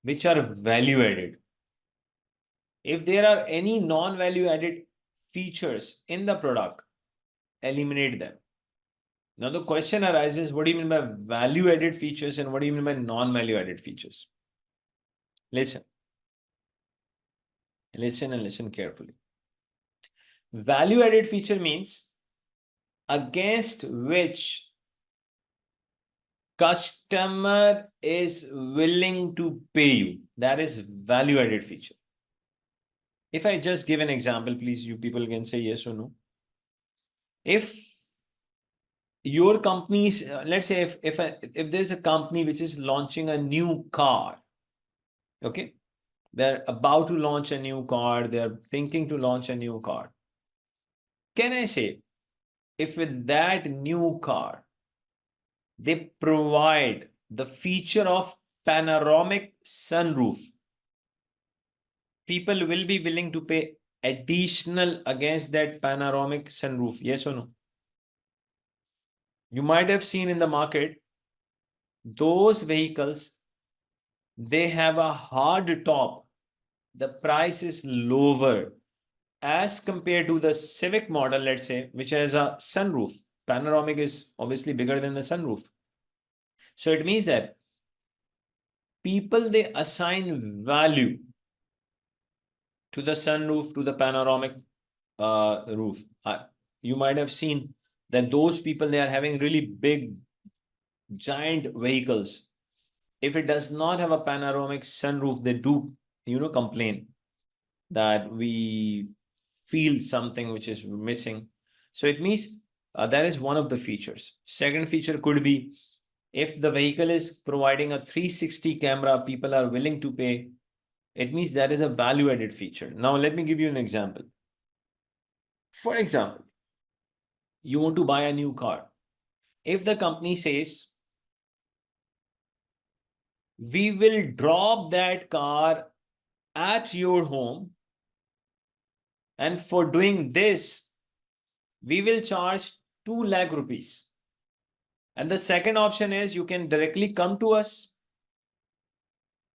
which are value added. If there are any non-value added features in the product, eliminate them. Now the question arises, what do you mean by value added features and what do you mean by non-value added features? Listen and listen carefully. Value added feature means against which customer is willing to pay you. That is value added feature. If I just give an example, please, you people can say yes or no. If your company's, let's say if there's a company which is launching a new car, okay, they're about to launch a new car, they're thinking to launch a new car. Can I say, if with that new car, they provide the feature of panoramic sunroof, people will be willing to pay additional against that panoramic sunroof, yes or no? You might have seen in the market, those vehicles, they have a hard top. The price is lower as compared to the Civic model, let's say, which has a sunroof. Panoramic is obviously bigger than the sunroof. So it means that people, they assign value to the sunroof, to the panoramic roof. You might have seen that those people, they are having really big, giant vehicles. If it does not have a panoramic sunroof, they do, complain that we feel something which is missing. So it means that is one of the features. Second feature could be, if the vehicle is providing a 360 camera, people are willing to pay. It means that is a value added feature. Now, let me give you an example. For example, you want to buy a new car. If the company says, we will drop that car at your home, and for doing this, we will charge 2 lakh rupees. And the second option is, you can directly come to us,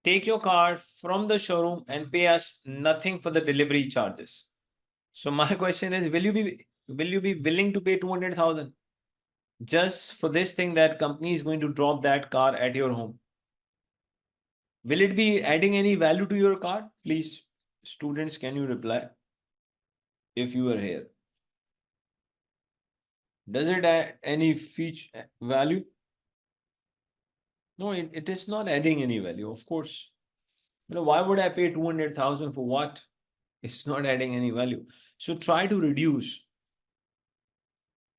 take your car from the showroom and pay us nothing for the delivery charges. So my question is, will you be willing to pay 200,000 just for this thing that company is going to drop that car at your home? Will it be adding any value to your car? Please, students, can you reply if you are here? Does it add any feature value? No, it is not adding any value, of course. Why would I pay 200,000 for what? It's not adding any value. So try to reduce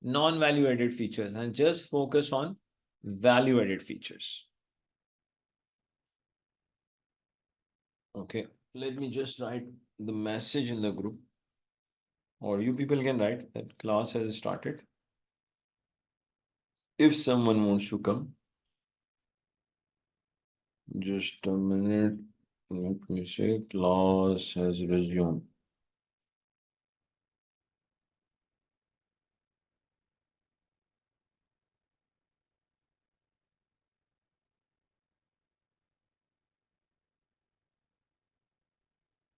non-value added features and just focus on value added features. Okay, let me just write the message in the group, or you people can write that class has started. If someone wants to come, just a minute, let me say class has resumed.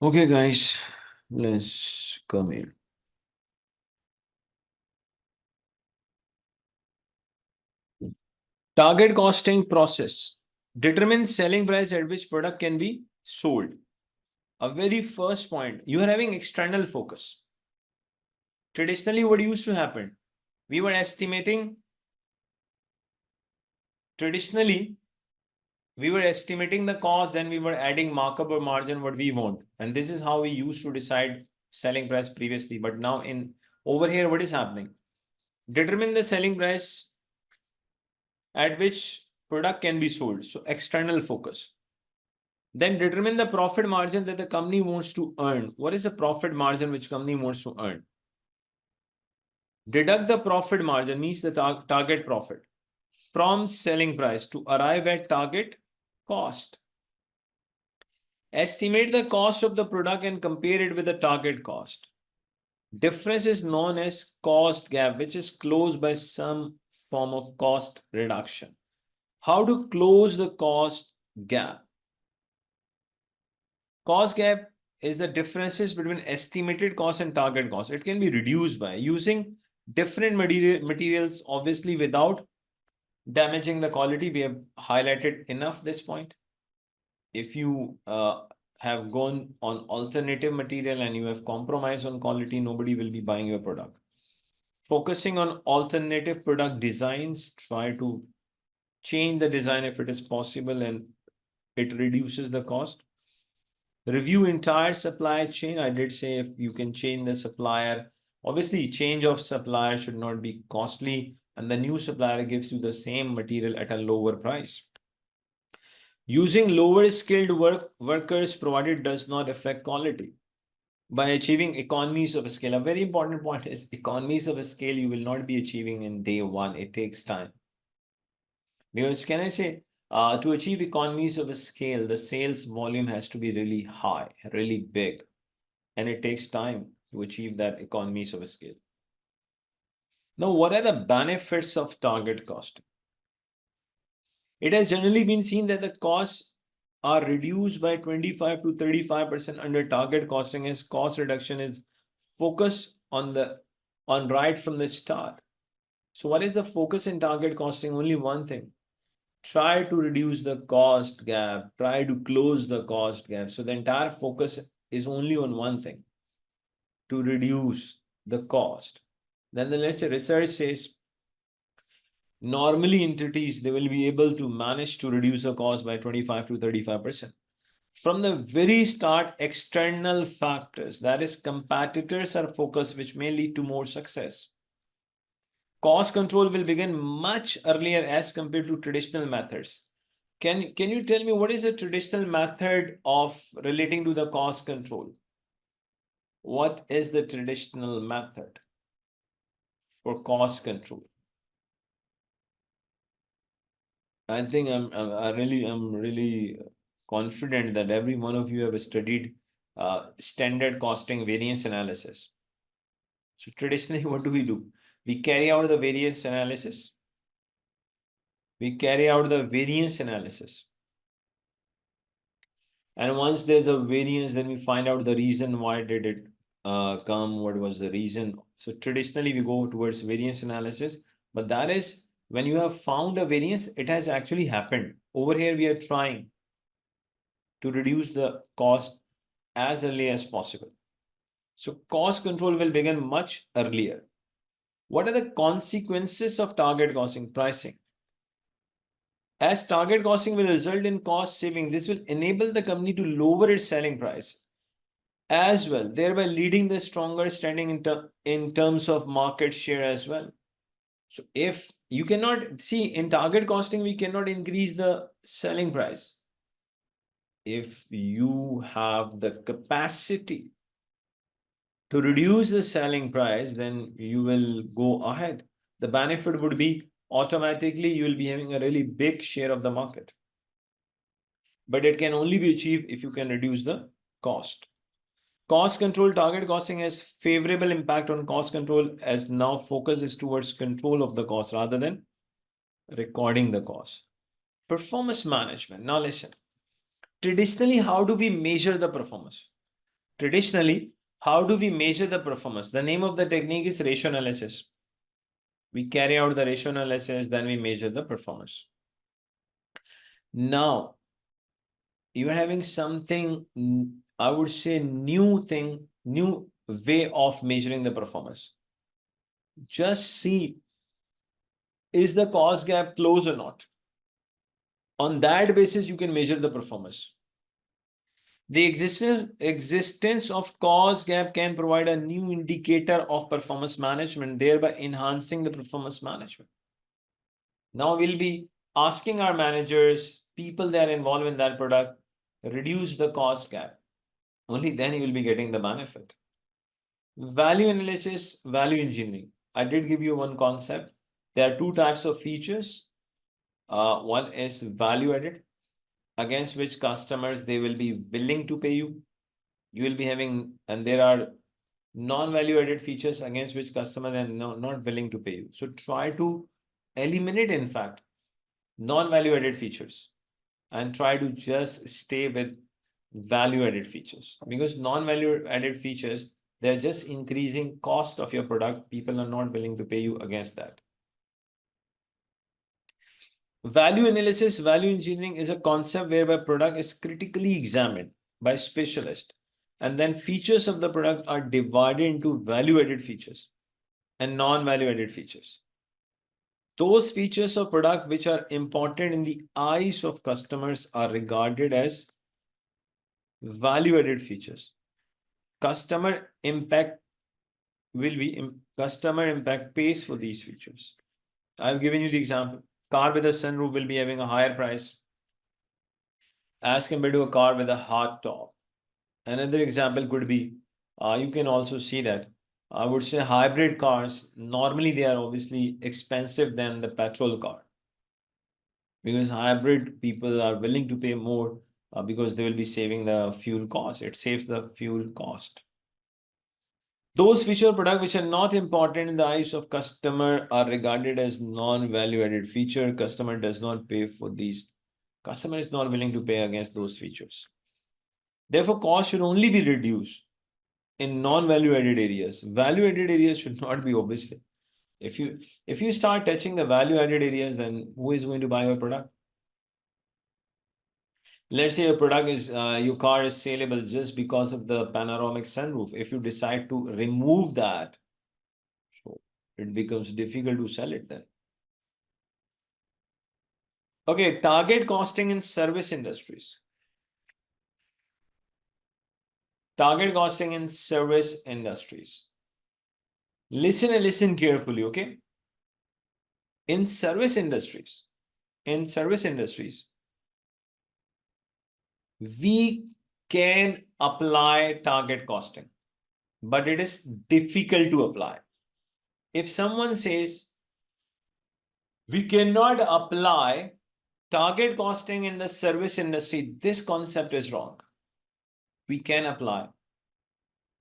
Okay, guys, let's come here. Target costing process. Determine selling price at which product can be sold. A very first point, you are having external focus. Traditionally, what used to happen? We were estimating, the cost, then we were adding markup or margin what we want. And this is how we used to decide selling price previously. But now over here, what is happening? Determine the selling price at which product can be sold. So external focus. Then determine the profit margin that the company wants to earn. What is the profit margin which company wants to earn? Deduct the profit margin, means the target profit, from selling price to arrive at target cost. Estimate the cost of the product and compare it with the target cost. Difference is known as cost gap, which is closed by some form of cost reduction. How to close the cost gap? Cost gap is the differences between estimated cost and target cost. It can be reduced by using different materials, obviously without damaging the quality. We have highlighted enough this point. If you have gone on alternative material and you have compromised on quality, nobody will be buying your product. Focusing on alternative product designs, try to change the design if it is possible and it reduces the cost. Review entire supply chain. I did say if you can change the supplier, obviously change of supplier should not be costly, and the new supplier gives you the same material at a lower price. Using lower skilled workers provided does not affect quality. By achieving economies of scale, a very important point is economies of scale you will not be achieving in day one. It takes time. Because can I say, to achieve economies of scale, the sales volume has to be really high, really big, and it takes time to achieve that economies of scale. Now, what are the benefits of target costing? It has generally been seen that the costs are reduced by 25 to 35% under target costing, as cost reduction is focus on right from the start. So what is the focus in target costing? Only one thing. Try to reduce the cost gap, try to close the cost gap. So the entire focus is only on one thing, to reduce the cost. Then let's say research says normally entities, they will be able to manage to reduce the cost by 25 to 35%. From the very start, external factors, that is competitors are focused, which may lead to more success. Cost control will begin much earlier as compared to traditional methods. Can you tell me what is a traditional method of relating to the cost control? What is the traditional method for cost control? I think I'm really confident that every one of you have studied standard costing variance analysis. So traditionally, what do? We carry out the variance analysis. We carry out the variance analysis. And once there's a variance, then we find out the reason why did it come, what was the reason. So traditionally, we go towards variance analysis, but that is when you have found a variance, it has actually happened. Over here, we are trying to reduce the cost as early as possible. So cost control will begin much earlier. What are the consequences of target costing pricing? As target costing will result in cost saving, this will enable the company to lower its selling price as well, thereby leading the stronger standing in terms of market share as well. So if you cannot see in target costing, we cannot increase the selling price. If you have the capacity to reduce the selling price, then you will go ahead. The benefit would be automatically you will be having a really big share of the market. But it can only be achieved if you can reduce the cost. Cost control, target costing has favorable impact on cost control, as now focus is towards control of the cost rather than recording the cost. Performance management. Now listen, traditionally, how do we measure the performance? Traditionally, how do we measure the performance? The name of the technique is ratio analysis. We carry out the ratio analysis, then we measure the performance. Now, you are having something, I would say, new way of measuring the performance. Just see, is the cost gap close or not? On that basis, you can measure the performance. The existence of cost gap can provide a new indicator of performance management, thereby enhancing the performance management. Now we'll be asking our managers, people that are involved in that product, reduce the cost gap. Only then you will be getting the benefit. Value analysis, value engineering. I did give you one concept. There are two types of features. One is value added, against which customers they will be willing to pay you. You will be having, and there are non-value added features against which customers are not willing to pay you. So try to eliminate, in fact, non-value added features and try to just stay with value added features, because non-value added features, they're just increasing cost of your product. People are not willing to pay you against that. Value analysis, value engineering is a concept whereby product is critically examined by specialists, and then features of the product are divided into value-added features and non-value-added features. Those features of product which are important in the eyes of customers are regarded as value-added features. Customer impact pays for these features. I've given you the example. Car with a sunroof will be having a higher price as compared to a car with a hard top. Another example could be, you can also see that, I would say hybrid cars, normally they are obviously expensive than the petrol car. Because hybrid people are willing to pay more because they will be saving the fuel cost. It saves the fuel cost. Those feature products which are not important in the eyes of customer are regarded as non-value added feature. Customer does not pay for these. Customer is not willing to pay against those features. Therefore, cost should only be reduced in non-value added areas. Value added areas should not be, obviously. If you start touching the value added areas, then who is going to buy your product? Let's say your product is your car is saleable just because of the panoramic sunroof. If you decide to remove that, so it becomes difficult to sell it then. Okay, target costing in service industries. Target costing in service industries. Listen and listen carefully, okay? In service industries, we can apply target costing, but it is difficult to apply. If someone says we cannot apply target costing in the service industry, this concept is wrong. We can apply.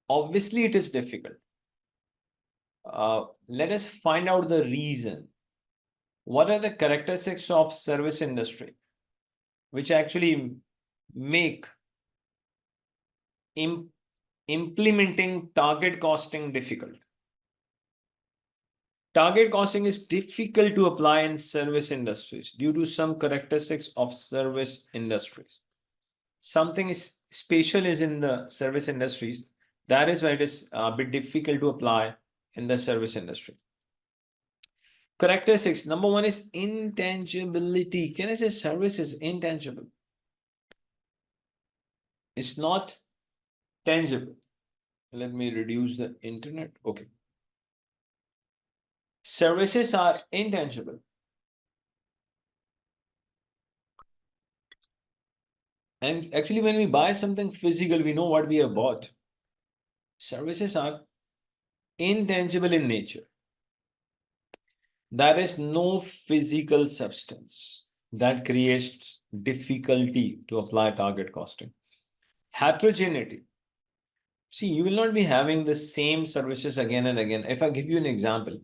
Obviously, it is difficult. Let us find out the reason. What are the characteristics of service industry which actually make implementing target costing difficult? Target costing is difficult to apply in service industries due to some characteristics of service industries. Something is special is in the service industries. That is why it is a bit difficult to apply in the service industry. Characteristics. Number one is intangibility. Can I say service is intangible? It's not tangible. Let me reduce the internet. Okay. Services are intangible. And actually, when we buy something physical, we know what we have bought. Services are intangible in nature. There is no physical substance that creates difficulty to apply target costing. Heterogeneity. See, you will not be having the same services again and again. If I give you an example,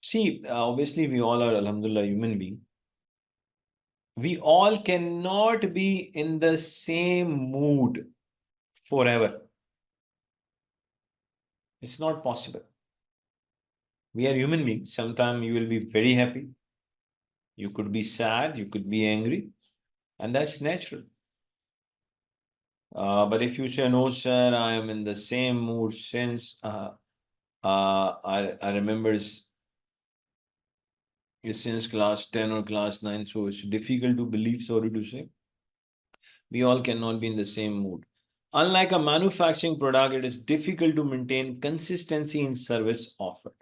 see, obviously we all are, alhamdulillah, human beings. We all cannot be in the same mood forever. It's not possible. We are human beings. Sometimes you will be very happy. You could be sad, you could be angry, and that's natural. But if you say, no, sir, I am in the same mood since I remember since class 10 or class 9, so it's difficult to believe, sorry to say. We all cannot be in the same mood. Unlike a manufacturing product, it is difficult to maintain consistency in service offered.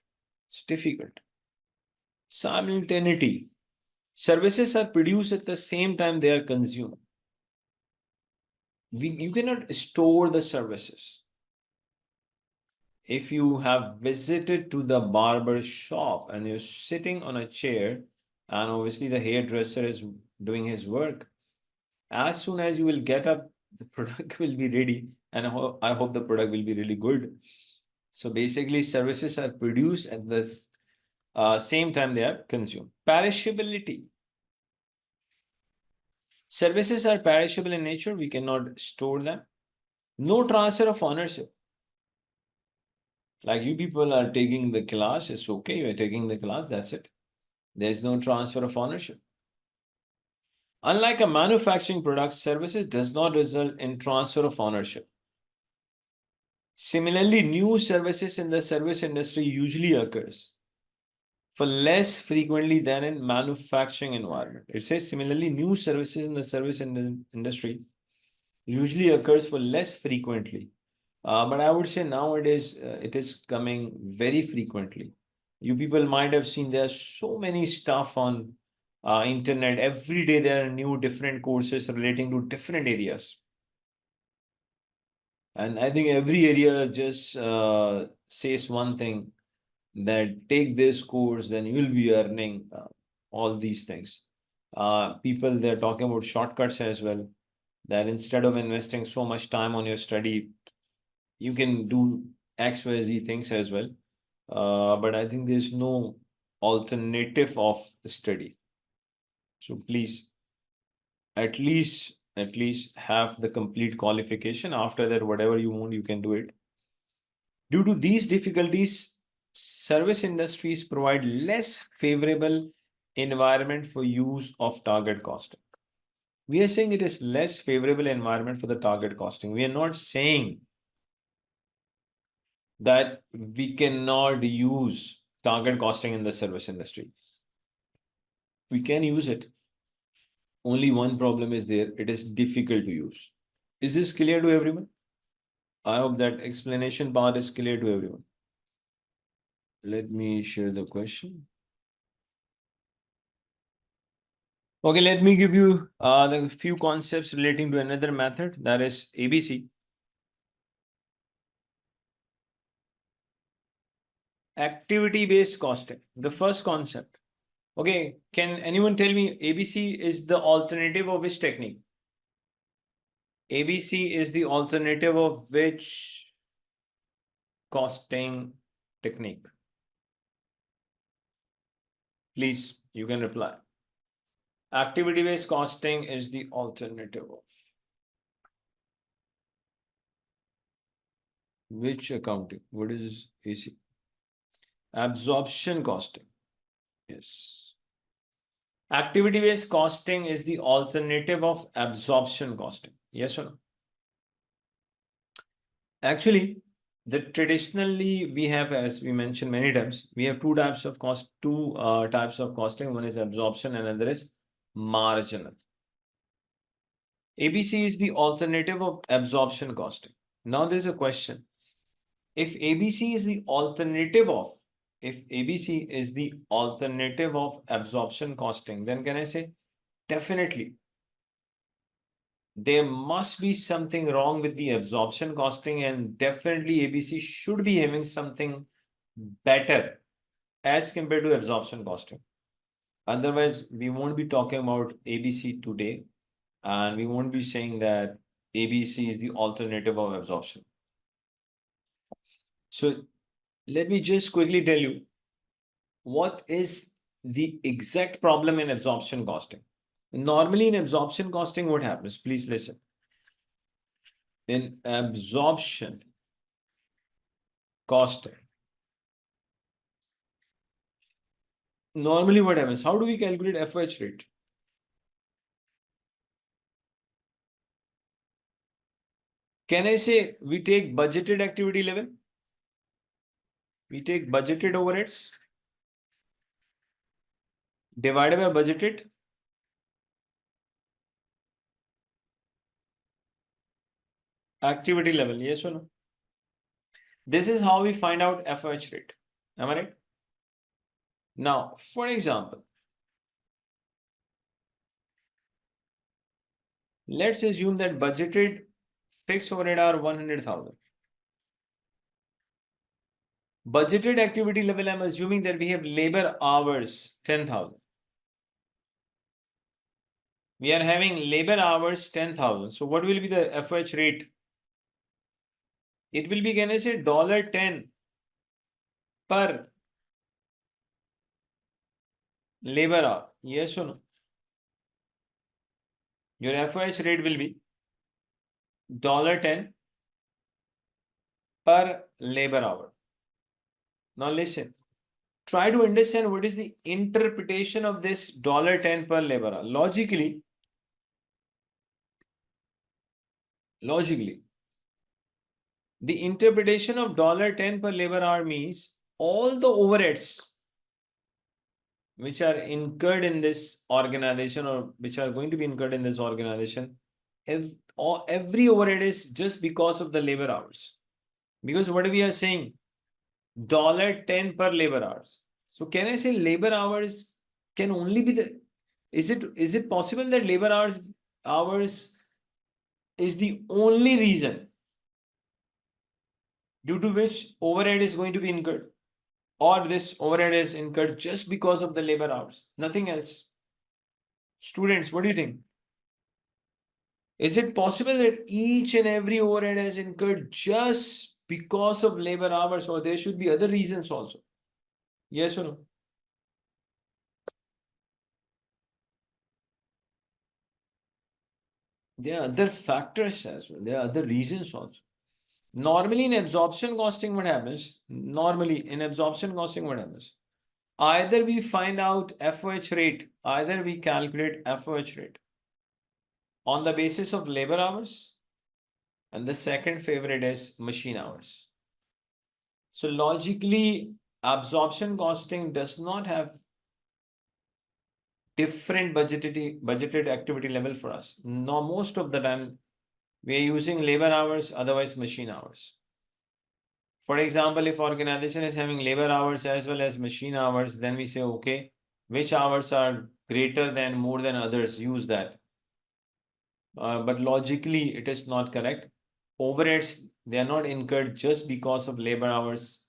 It's difficult. Simultaneity. Services are produced at the same time they are consumed. You cannot store the services. If you have visited to the barber shop and you're sitting on a chair, and obviously the hairdresser is doing his work, as soon as you will get up, the product will be ready, and I hope the product will be really good. So basically, services are produced at the same time they are consumed. Perishability. Services are perishable in nature. We cannot store them. No transfer of ownership. Like you people are taking the class, it's okay. You are taking the class, that's it. There's no transfer of ownership. Unlike a manufacturing product, services does not result in transfer of ownership. Similarly, new services in the service industry usually occurs for less frequently than in manufacturing environment. It says similarly, new services in the service industry usually occurs for less frequently. But I would say nowadays it is coming very frequently. You people might have seen there's so many stuff on internet. Every day there are new different courses relating to different areas. And I think every area just says one thing, that take this course, then you will be earning all these things. People, they're talking about shortcuts as well, that instead of investing so much time on your study, you can do X, Y, Z things as well. But I think there's no alternative of study. So please, at least at least have the complete qualification. After that, whatever you want, you can do it. Due to these difficulties, service industries provide less favorable environment for use of target costing. We are saying it is less favorable environment for the target costing. We are not saying that we cannot use target costing in the service industry. We can use it. Only one problem is there. It is difficult to use. Is this clear to everyone? I hope that explanation part is clear to everyone. Let me share the question. Okay, let me give you the few concepts relating to another method, that is ABC. Activity-based costing, the first concept. Okay, can anyone tell me ABC is the alternative of which technique? ABC is the alternative of which costing technique? Please, you can reply. Activity-based costing is the alternative of which accounting? What is AC? Absorption costing. Yes. Activity-based costing is the alternative of absorption costing. Yes or no? Actually, traditionally we have, as we mentioned many times, we have two types of costing. One is absorption and another is marginal. ABC is the alternative of absorption costing. Now there's a question. If ABC is the alternative of absorption costing, then can I say definitely there must be something wrong with the absorption costing, and definitely ABC should be having something better as compared to absorption costing. Otherwise, we won't be talking about ABC today, and we won't be saying that ABC is the alternative of absorption. So let me just quickly tell you what is the exact problem in absorption costing. Normally in absorption costing, what happens? Please listen. In absorption costing, normally what happens? How do we calculate FOH rate? Can I say we take budgeted activity level? We take budgeted overheads divided by budgeted activity level. Yes or no? This is how we find out FOH rate. Am I right? Now, for example, let's assume that budgeted fixed overhead are 100,000. Budgeted activity level, I'm assuming that we have labor hours 10,000. We are having labor hours 10,000. So what will be the FOH rate? It will be, can I say, $10 per labor hour. Yes or no? Your FOH rate will be $10 per labor hour. Now listen, try to understand what is the interpretation of this $10 per labor hour. Logically, the interpretation of $10 per labor hour means all the overheads which are incurred in this organization or which are going to be incurred in this organization, every overhead is just because of the labor hours. Because what we are saying, $10 per labor hours. So can I say labor hours can only be the, is it possible that labor hours is the only reason due to which overhead is going to be incurred, or this overhead is incurred just because of the labor hours, nothing else? Students, what do you think? Is it possible that each and every overhead is incurred just because of labor hours, or there should be other reasons also? Yes or no? there are other factors as well. There are other reasons also. Normally in absorption costing, what happens? Normally in absorption costing, what happens? Either we find out FOH rate, either we calculate FOH rate on the basis of labor hours, and the second favorite is machine hours. So logically, absorption costing does not have different budgeted activity level for us. No, most of the time we are using labor hours, otherwise machine hours. For example, if organization is having labor hours as well as machine hours, then we say, okay, which hours are greater than more than others, use that. But logically, it is not correct. Overheads, they are not incurred just because of labor hours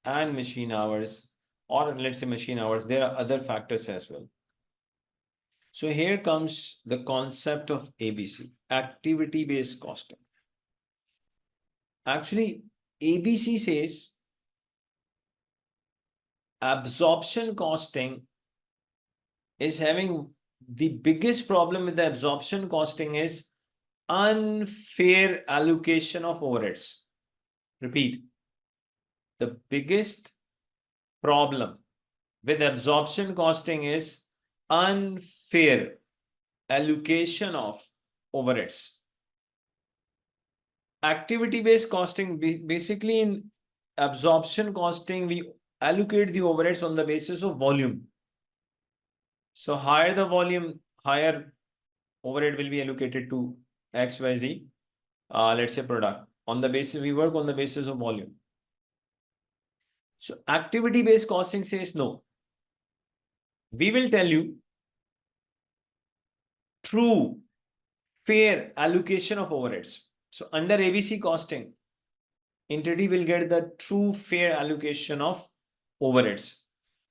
and machine hours, or let's say machine hours. There are other factors as well. So here comes the concept of ABC, activity-based costing. Actually, ABC says absorption costing is having the biggest problem with the absorption costing is unfair allocation of overheads. Repeat, the biggest problem with absorption costing is unfair allocation of overheads. Activity-based costing, basically in absorption costing, we allocate the overheads on the basis of volume. So higher the volume, higher overhead will be allocated to XYZ, let's say product. On the basis, we work on the basis of volume. So activity-based costing says no. We will tell you true, fair allocation of overheads. So under ABC costing, entity will get the true fair allocation of overheads.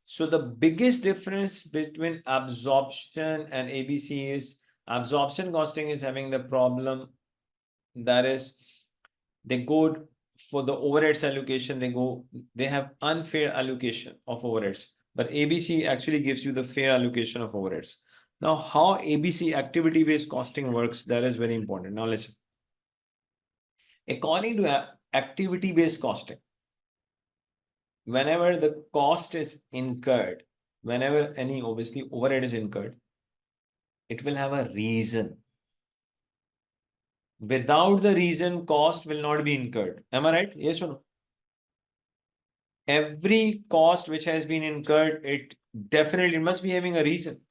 So the biggest difference between absorption and ABC is absorption costing is having the problem that is they go for the overheads allocation, they have unfair allocation of overheads, but ABC actually gives you the fair allocation of overheads. Now, how ABC activity-based costing works, that is very important. Now listen. According to activity-based costing, whenever the cost is incurred, whenever any obviously overhead is incurred, it will have a reason. Without the reason, cost will not be incurred. Am I right? Yes or no? Every cost which has been incurred, it definitely must be having a reason.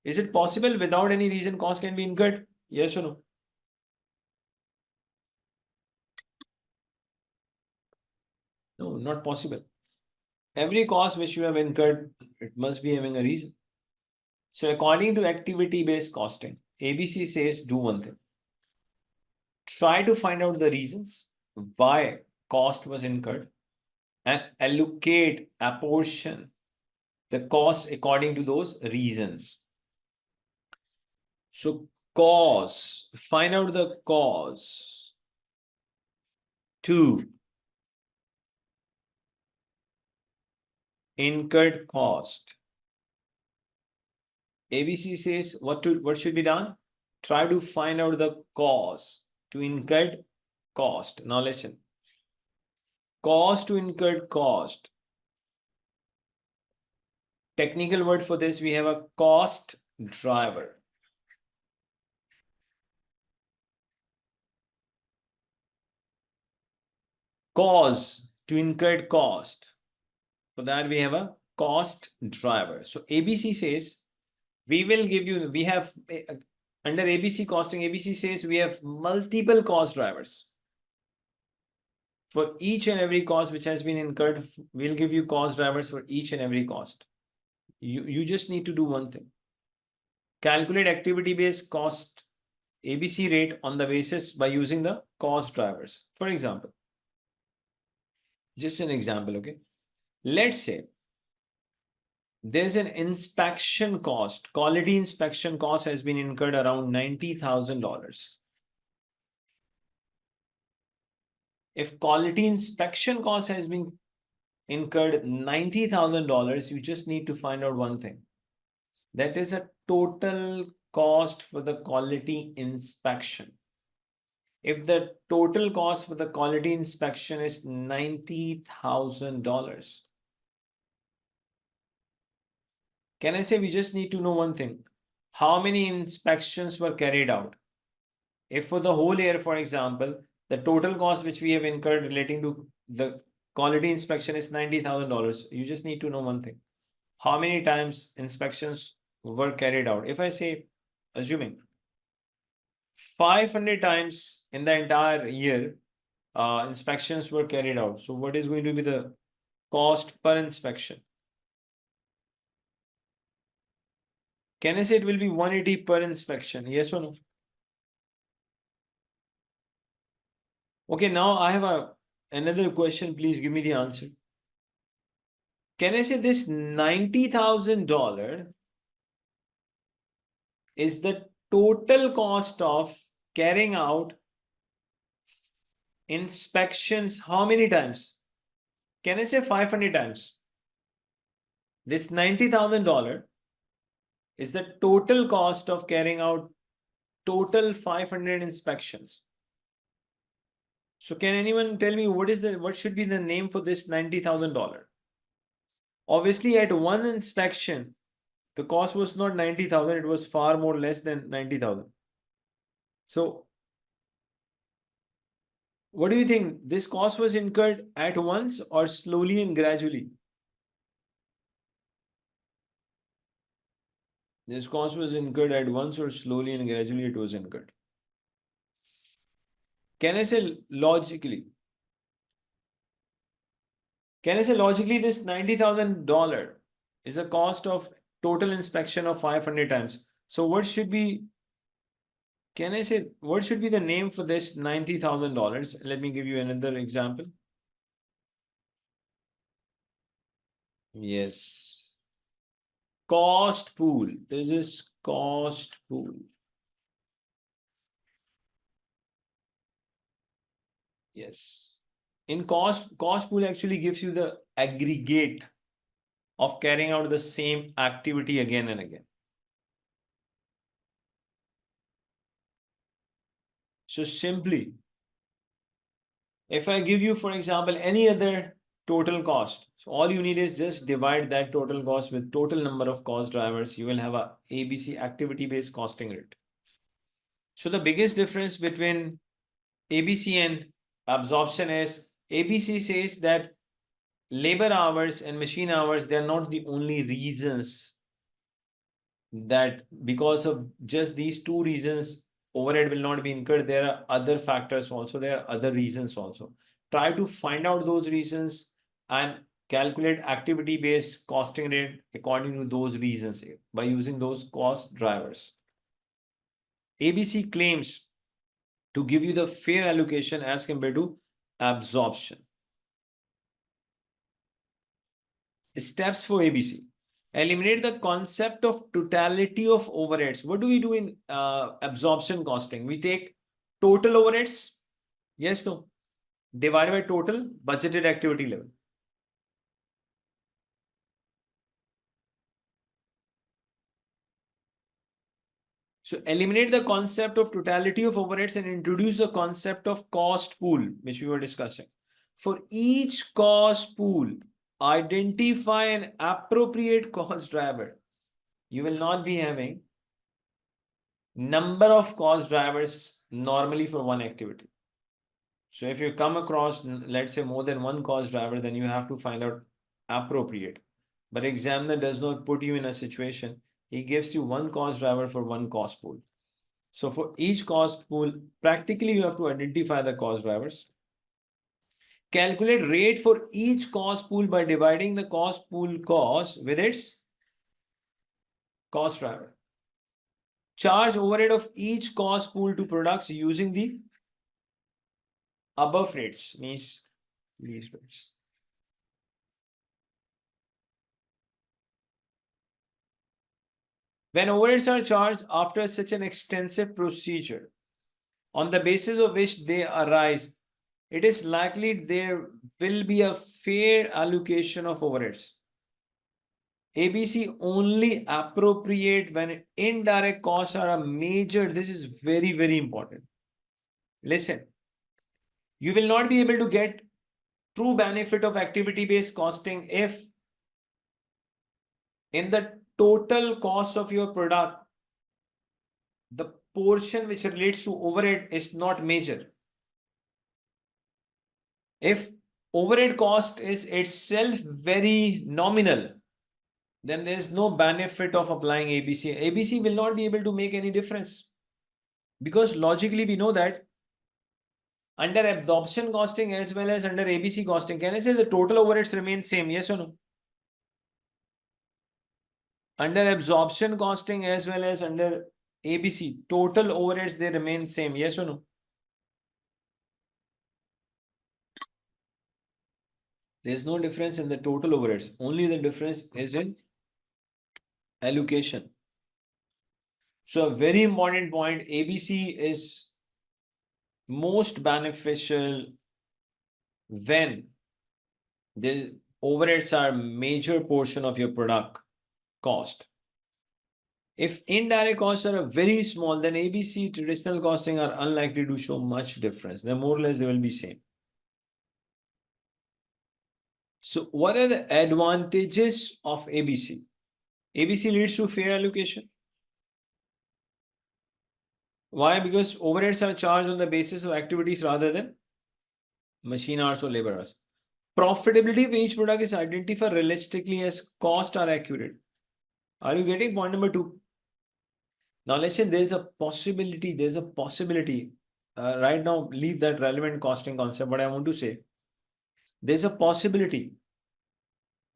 Is it possible without any reason cost can be incurred? Yes or no? No, not possible. Every cost which you have incurred, it must be having a reason. So according to activity-based costing, ABC says do one thing. Try to find out the reasons why cost was incurred and allocate, apportion the cost according to those reasons. So cause, find out the cause. 2, incurred cost. ABC says what should be done? Try to find out the cause to incurred cost. Now listen. Cost to incurred cost. Technical word for this, we have a cost driver. Cause to incurred cost. For that, we have a cost driver. So ABC says, we will give you, we have under ABC costing, ABC says we have multiple cost drivers. For each and every cost which has been incurred, we'll give you cost drivers for each and every cost. You just need to do one thing. Calculate activity-based cost ABC rate on the basis by using the cost drivers. For example, just an example, okay? Let's say there's an inspection cost, quality inspection cost has been incurred around $90,000. If quality inspection cost has been incurred $90,000, you just need to find out one thing. That is a total cost for the quality inspection. If the total cost for the quality inspection is $90,000, can I say we just need to know one thing? How many inspections were carried out? If for the whole year, for example, the total cost which we have incurred relating to the quality inspection is $90,000, you just need to know one thing. How many times inspections were carried out? If I say, assuming 500 times in the entire year, inspections were carried out. So what is going to be the cost per inspection? Can I say it will be 180 per inspection? Yes or no? Okay, now I have another question. Please give me the answer. Can I say this $90,000 is the total cost of carrying out inspections how many times? Can I say 500 times? This $90,000 is the total cost of carrying out total 500 inspections. So can anyone tell me what should be the name for this $90,000? Obviously, at one inspection, the cost was not 90,000, it was far more less than 90,000. So what do you think? This cost was incurred at once or slowly and gradually? This cost was incurred at once or slowly and gradually it was incurred? Can I say logically? Can I say logically this $90,000 is a cost of total inspection of 500 times? So what should be, can I say, what should be the name for this $90,000? Let me give you another example. Yes. Cost pool. This is cost pool. Yes. In cost pool actually gives you the aggregate of carrying out the same activity again and again. So simply, if I give you, for example, any other total cost, so all you need is just divide that total cost with total number of cost drivers. You will have a ABC activity-based costing rate. So the biggest difference between ABC and absorption is ABC says that labor hours and machine hours, they are not the only reasons that because of just these two reasons overhead will not be incurred. There are other factors also, there are other reasons also. Try to find out those reasons and calculate activity based costing rate according to those reasons by using those cost drivers. ABC claims to give you the fair allocation as compared to absorption. Steps for ABC. Eliminate the concept of totality of overheads. What do we do in absorption costing? We take total overheads, yes, no, divided by total budgeted activity level. So eliminate the concept of totality of overheads and introduce the concept of cost pool, which we were discussing. For each cost pool, identify an appropriate cost driver. You will not be having number of cost drivers normally for one activity. So if you come across, let's say, more than one cost driver, then you have to find out appropriate. But examiner does not put you in a situation. He gives you one cost driver for one cost pool. So for each cost pool, practically you have to identify the cost drivers. Calculate rate for each cost pool by dividing the cost pool cost with its cost driver. Charge overhead of each cost pool to products using the above rates, means these rates. When overheads are charged after such an extensive procedure, on the basis of which they arise, it is likely there will be a fair allocation of overheads. ABC only appropriate when indirect costs are a major. This is very, very important. Listen, you will not be able to get true benefit of activity-based costing if in the total cost of your product, the portion which relates to overhead is not major. If overhead cost is itself very nominal, then there is no benefit of applying ABC. ABC will not be able to make any difference because logically we know that under absorption costing as well as under ABC costing, can I say the total overheads remain same? Yes or no? Under absorption costing as well as under ABC, total overheads, they remain same. Yes or no? There's no difference in the total overheads. Only the difference is in allocation. So a very important point, ABC is most beneficial when the overheads are major portion of your product cost. If indirect costs are very small, then ABC traditional costing are unlikely to show much difference. They're more or less they will be same. So what are the advantages of ABC? ABC leads to fair allocation. Why? Because overheads are charged on the basis of activities rather than machine hours or labor hours. Profitability of each product is identified realistically as costs are accurate. Are you getting point number 2? Now listen, there's a possibility. Right now, leave that relevant costing concept. What I want to say, there's a possibility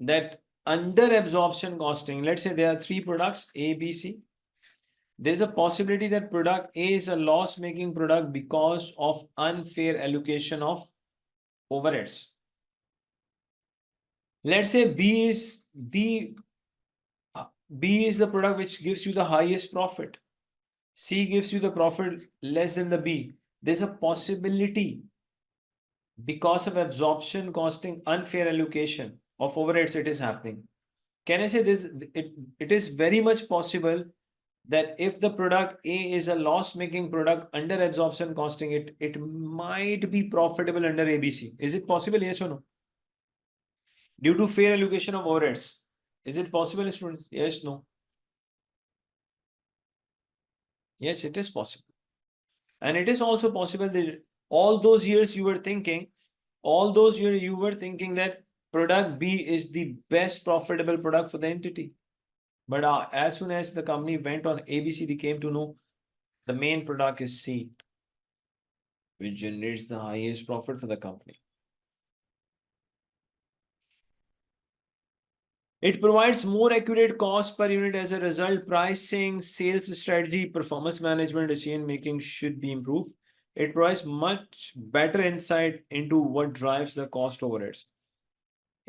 that under absorption costing, let's say there are 3 products, A, B, C. There's a possibility that product A is a loss-making product because of unfair allocation of overheads. Let's say B is the product which gives you the highest profit. C gives you the profit less than the B. There's a possibility because of absorption costing unfair allocation of overheads it is happening. Can I say this? It is very much possible that if the product A is a loss-making product under absorption costing, it might be profitable under ABC. Is it possible? Yes or no? Due to fair allocation of overheads. Is it possible, students? Yes, no. Yes, it is possible. And it is also possible that all those years you were thinking that product B is the best profitable product for the entity. But as soon as the company went on ABC, they came to know the main product is C, which generates the highest profit for the company. It provides more accurate cost per unit. As a result, pricing, sales strategy, performance management, decision making should be improved. It provides much better insight into what drives the cost overheads.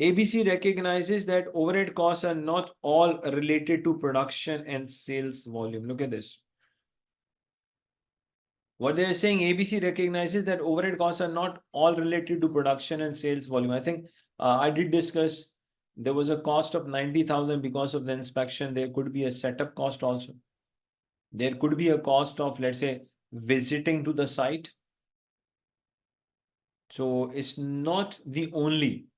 ABC recognizes that overhead costs are not all related to production and sales volume. Look at this. What they are saying, ABC recognizes that overhead costs are not all related to production and sales volume. I think I did discuss there was a cost of 90,000 because of the inspection. There could be a setup cost also. There could be a cost of, let's say, visiting to the site. So it's not the only.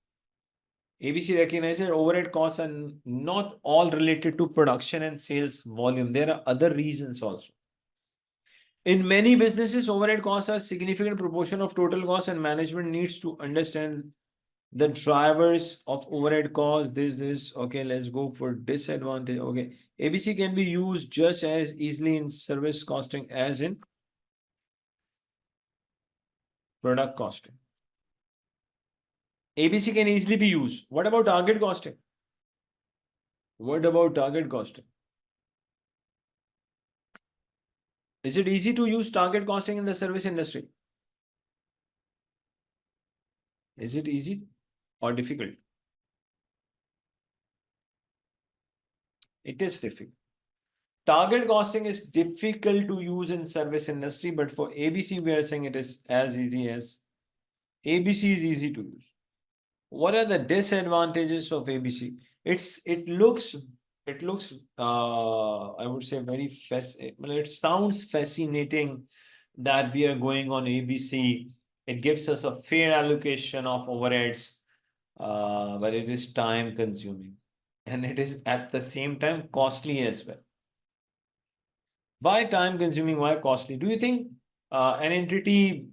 ABC recognizes overhead costs are not all related to production and sales volume. There are other reasons also. In many businesses, overhead costs are a significant proportion of total costs, and management needs to understand the drivers of overhead costs. This. Okay, let's go for disadvantage. Okay, ABC can be used just as easily in service costing as in product costing. ABC can easily be used. What about target costing? What about target costing? Is it easy to use target costing in the service industry? Is it easy or difficult? It is difficult. Target costing is difficult to use in service industry, but for ABC, we are saying it is as easy as ABC is easy to use. What are the disadvantages of ABC? It looks I would say very it sounds fascinating that we are going on ABC. It gives us a fair allocation of overheads, but it is time consuming and it is at the same time costly as well. Why time consuming? Why costly? Do you think an entity,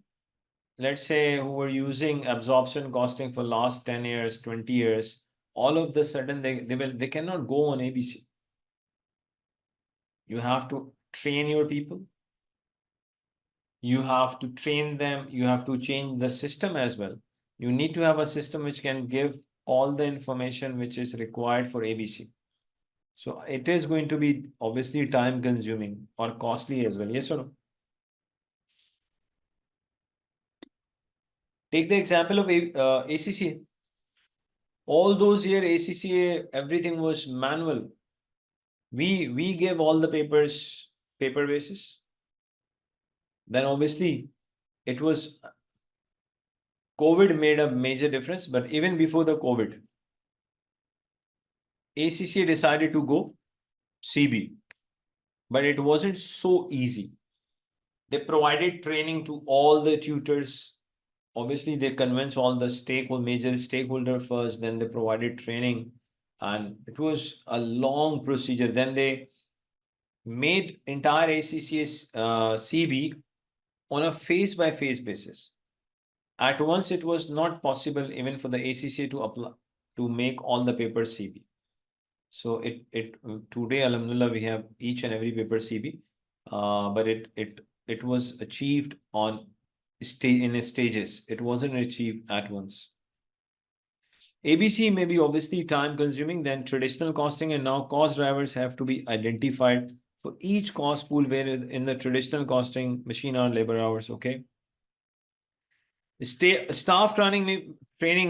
let's say, who were using absorption costing for last 10 years, 20 years, all of the sudden they cannot go on ABC? You have to train your people, you have to train them, you have to change the system as well. You need to have a system which can give all the information which is required for ABC. So it is going to be obviously time consuming or costly as well. Yes or no? Take the example of ACCA. All those years, ACCA, everything was manual. We gave all the papers paper basis. Then obviously it was COVID made a major difference, but even before the COVID, ACCA decided to go CB, but it wasn't so easy. They provided training to all the tutors. Obviously, they convinced all the major stakeholder first, then they provided training, and it was a long procedure. Then they made entire ACCA CB on a phase by phase basis. At once, it was not possible even for the ACCA to apply to make all the papers CB. So it today, alhamdulillah, we have each and every paper CB, but it was achieved on in stages. It wasn't achieved at once. ABC may be obviously time consuming than traditional costing, and now cost drivers have to be identified for each cost pool, where in the traditional costing, machine hour, labor hours. Okay. Staff training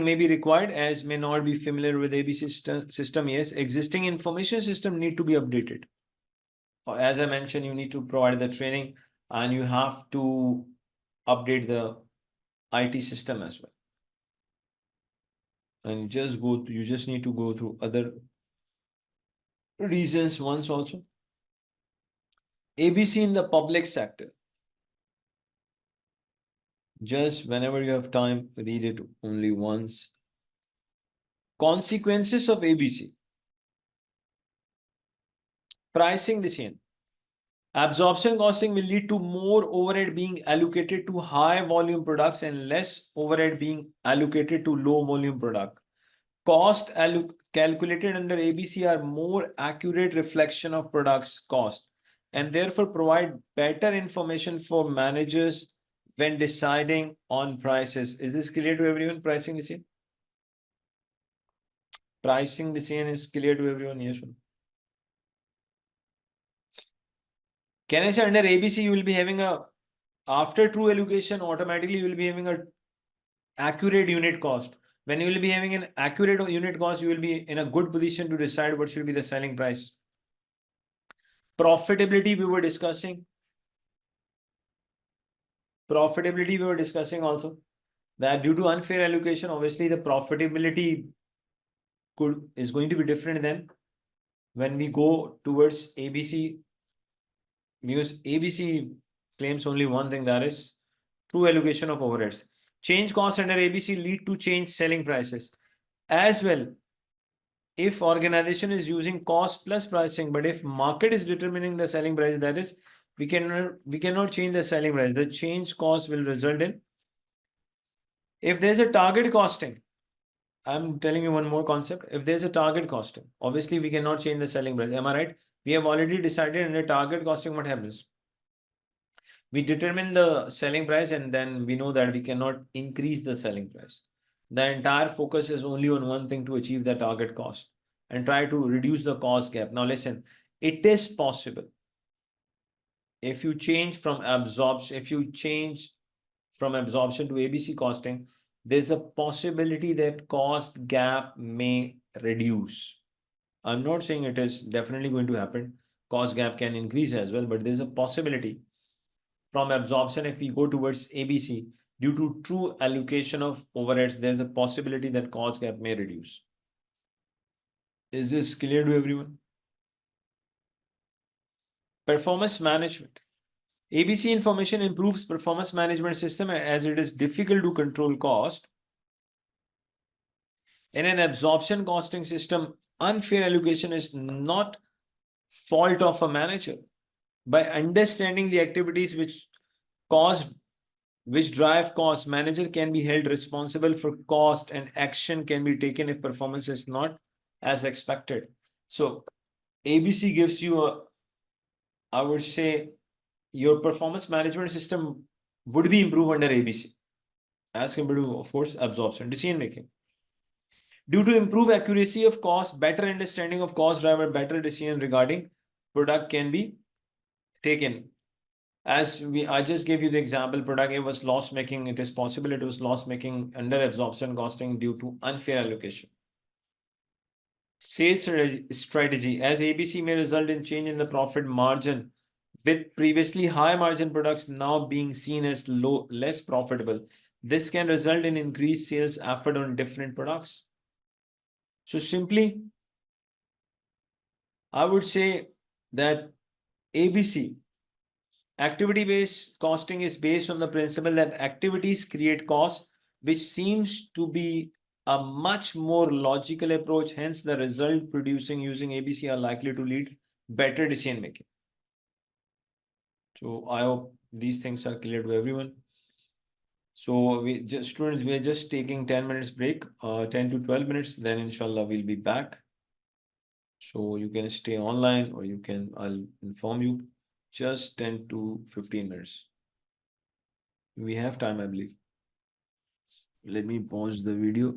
may be required as may not be familiar with ABC system. Yes, existing information system need to be updated. As I mentioned, you need to provide the training and you have to update the IT system as well. And you just need to go through other reasons once also. ABC in the public sector. Just whenever you have time, read it only once. Consequences of ABC. Pricing decision. Absorption costing will lead to more overhead being allocated to high volume products and less overhead being allocated to low volume product. Cost calculated under ABC are more accurate reflection of products cost and therefore provide better information for managers when deciding on prices. Is this clear to everyone? Pricing decision? Pricing decision is clear to everyone? Yes. Can I say under ABC you will be having after true allocation automatically you will be having a accurate unit cost. When you will be having an accurate unit cost, you will be in a good position to decide what should be the selling price. Profitability we were discussing. Profitability we were discussing also that due to unfair allocation, obviously the profitability is going to be different than when we go towards ABC, because ABC claims only one thing, that is true allocation of overheads. Change costs under ABC lead to change selling prices as well. If organization is using cost plus pricing, but if market is determining the selling price, that is, we cannot change the selling price. The change cost will result in, if there's a target costing, I'm telling you one more concept. If there's a target costing, obviously we cannot change the selling price. Am I right? We have already decided in the target costing what happens. We determine the selling price and then we know that we cannot increase the selling price. The entire focus is only on one thing, to achieve the target cost and try to reduce the cost gap. Now listen, it is possible. If you change from absorption, to ABC costing, there's a possibility that cost gap may reduce. I'm not saying it is definitely going to happen. Cost gap can increase as well, but there's a possibility from absorption. If we go towards ABC, due to true allocation of overheads, there's a possibility that cost gap may reduce. Is this clear to everyone? Performance management. ABC information improves performance management system as it is difficult to control cost. In an absorption costing system, unfair allocation is not fault of a manager. By understanding the activities which drive cost, manager can be held responsible for cost and action can be taken if performance is not as expected. So ABC gives you I would say your performance management system would be improved under ABC as compared to, of course, absorption, decision making. Due to improved accuracy of cost, better understanding of cost driver, better decision regarding product can be taken. I just gave you the example, product A was loss making. It is possible it was loss making under absorption costing due to unfair allocation. Sales strategy, as ABC may result in change in the profit margin, with previously high margin products now being seen as less profitable. This can result in increased sales effort on different products. So simply, I would say that ABC, activity-based costing, is based on the principle that activities create costs, which seems to be a much more logical approach. Hence, the result producing using ABC are likely to lead better decision making. So I hope these things are clear to everyone. So students, we are just taking 10 minutes break, 10 to 12 minutes, then inshallah we'll be back. So you can stay online or I'll inform you, just 10 to 15 minutes. We have time, I believe. Let me pause the video.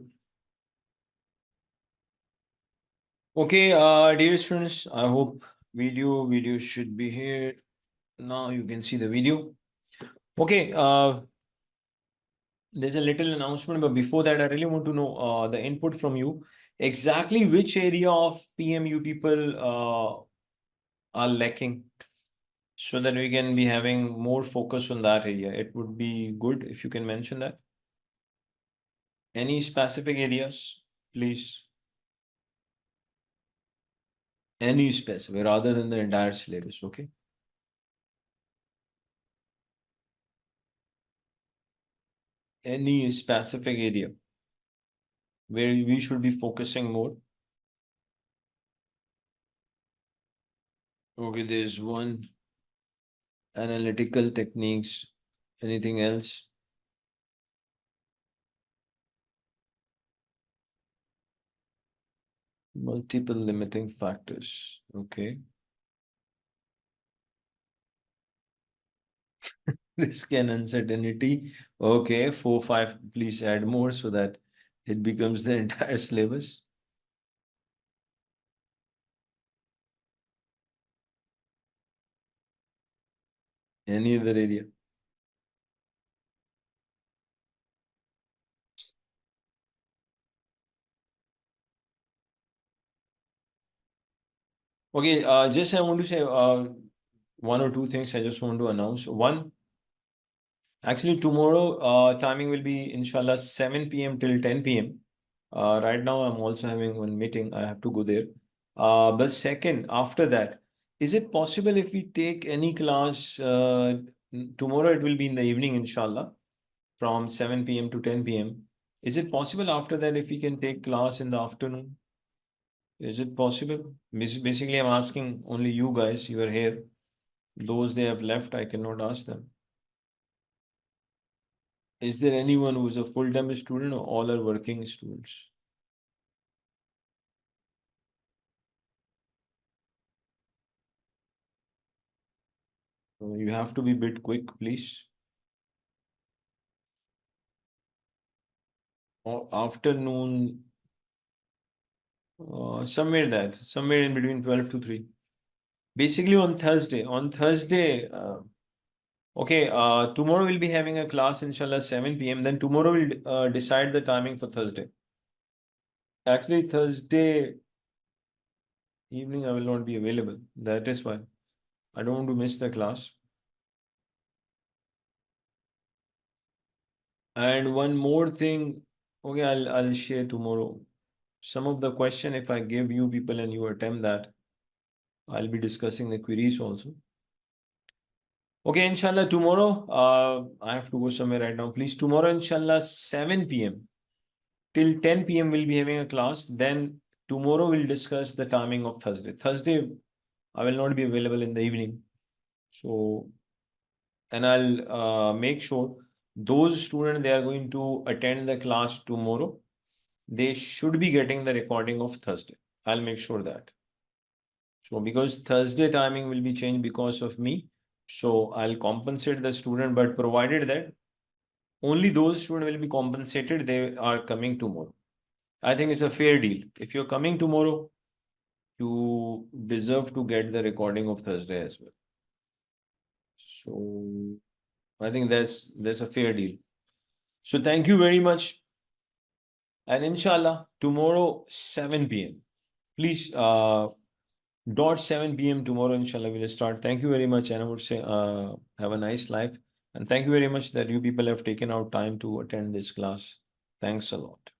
Okay, dear students, I hope video should be here. Now you can see the video. Okay, there's a little announcement, but before that, I really want to know the input from you. Exactly which area of PMU people are lacking, so that we can be having more focus on that area. It would be good if you can mention that. Any specific areas, please? Any specific, rather than the entire syllabus, okay? Any specific area where we should be focusing more? Okay, there's one. Analytical techniques. Anything else? Multiple limiting factors. Okay. Risk and uncertainty. Okay, 4, 5. Please add more so that it becomes the entire syllabus. Any other area? Okay, just I want to say one or two things I just want to announce. One, actually tomorrow timing will be inshallah 7 p.m. till 10 p.m. Right now I'm also having one meeting. I have to go there. But second, after that, is it possible if we take any class tomorrow? It will be in the evening, inshallah, from 7 p.m. to 10 p.m. Is it possible after that if we can take class in the afternoon? Is it possible? Basically, I'm asking only you guys. You are here. Those they have left, I cannot ask them. Is there anyone who is a full-time student or all are working students? You have to be a bit quick, please. Or afternoon, somewhere in between 12 to 3. Basically on Thursday. Okay, tomorrow we'll be having a class, inshallah, 7 p.m. Then tomorrow we'll decide the timing for Thursday. Actually, Thursday evening I will not be available. That is why I don't want to miss the class. And one more thing, okay, I'll share tomorrow. Some of the question, if I give you people and you attempt that, I'll be discussing the queries also. Okay, inshallah, tomorrow, I have to go somewhere right now. Please, tomorrow, inshallah, 7 p.m. till 10 p.m. we'll be having a class. Then tomorrow we'll discuss the timing of Thursday. Thursday, I will not be available in the evening. So, and I'll make sure those students, they are going to attend the class tomorrow. They should be getting the recording of Thursday. I'll make sure that. So because Thursday timing will be changed because of me, so I'll compensate the student, but provided that only those students will be compensated, they are coming tomorrow. I think it's a fair deal. If you're coming tomorrow, you deserve to get the recording of Thursday as well. So I think there's a fair deal. So thank you very much. And inshallah, tomorrow 7 p.m. Please dot 7 p.m. tomorrow, inshallah, we'll start. Thank you very much. And I would say have a nice life. And thank you very much that you people have taken out time to attend this class. Thanks a lot.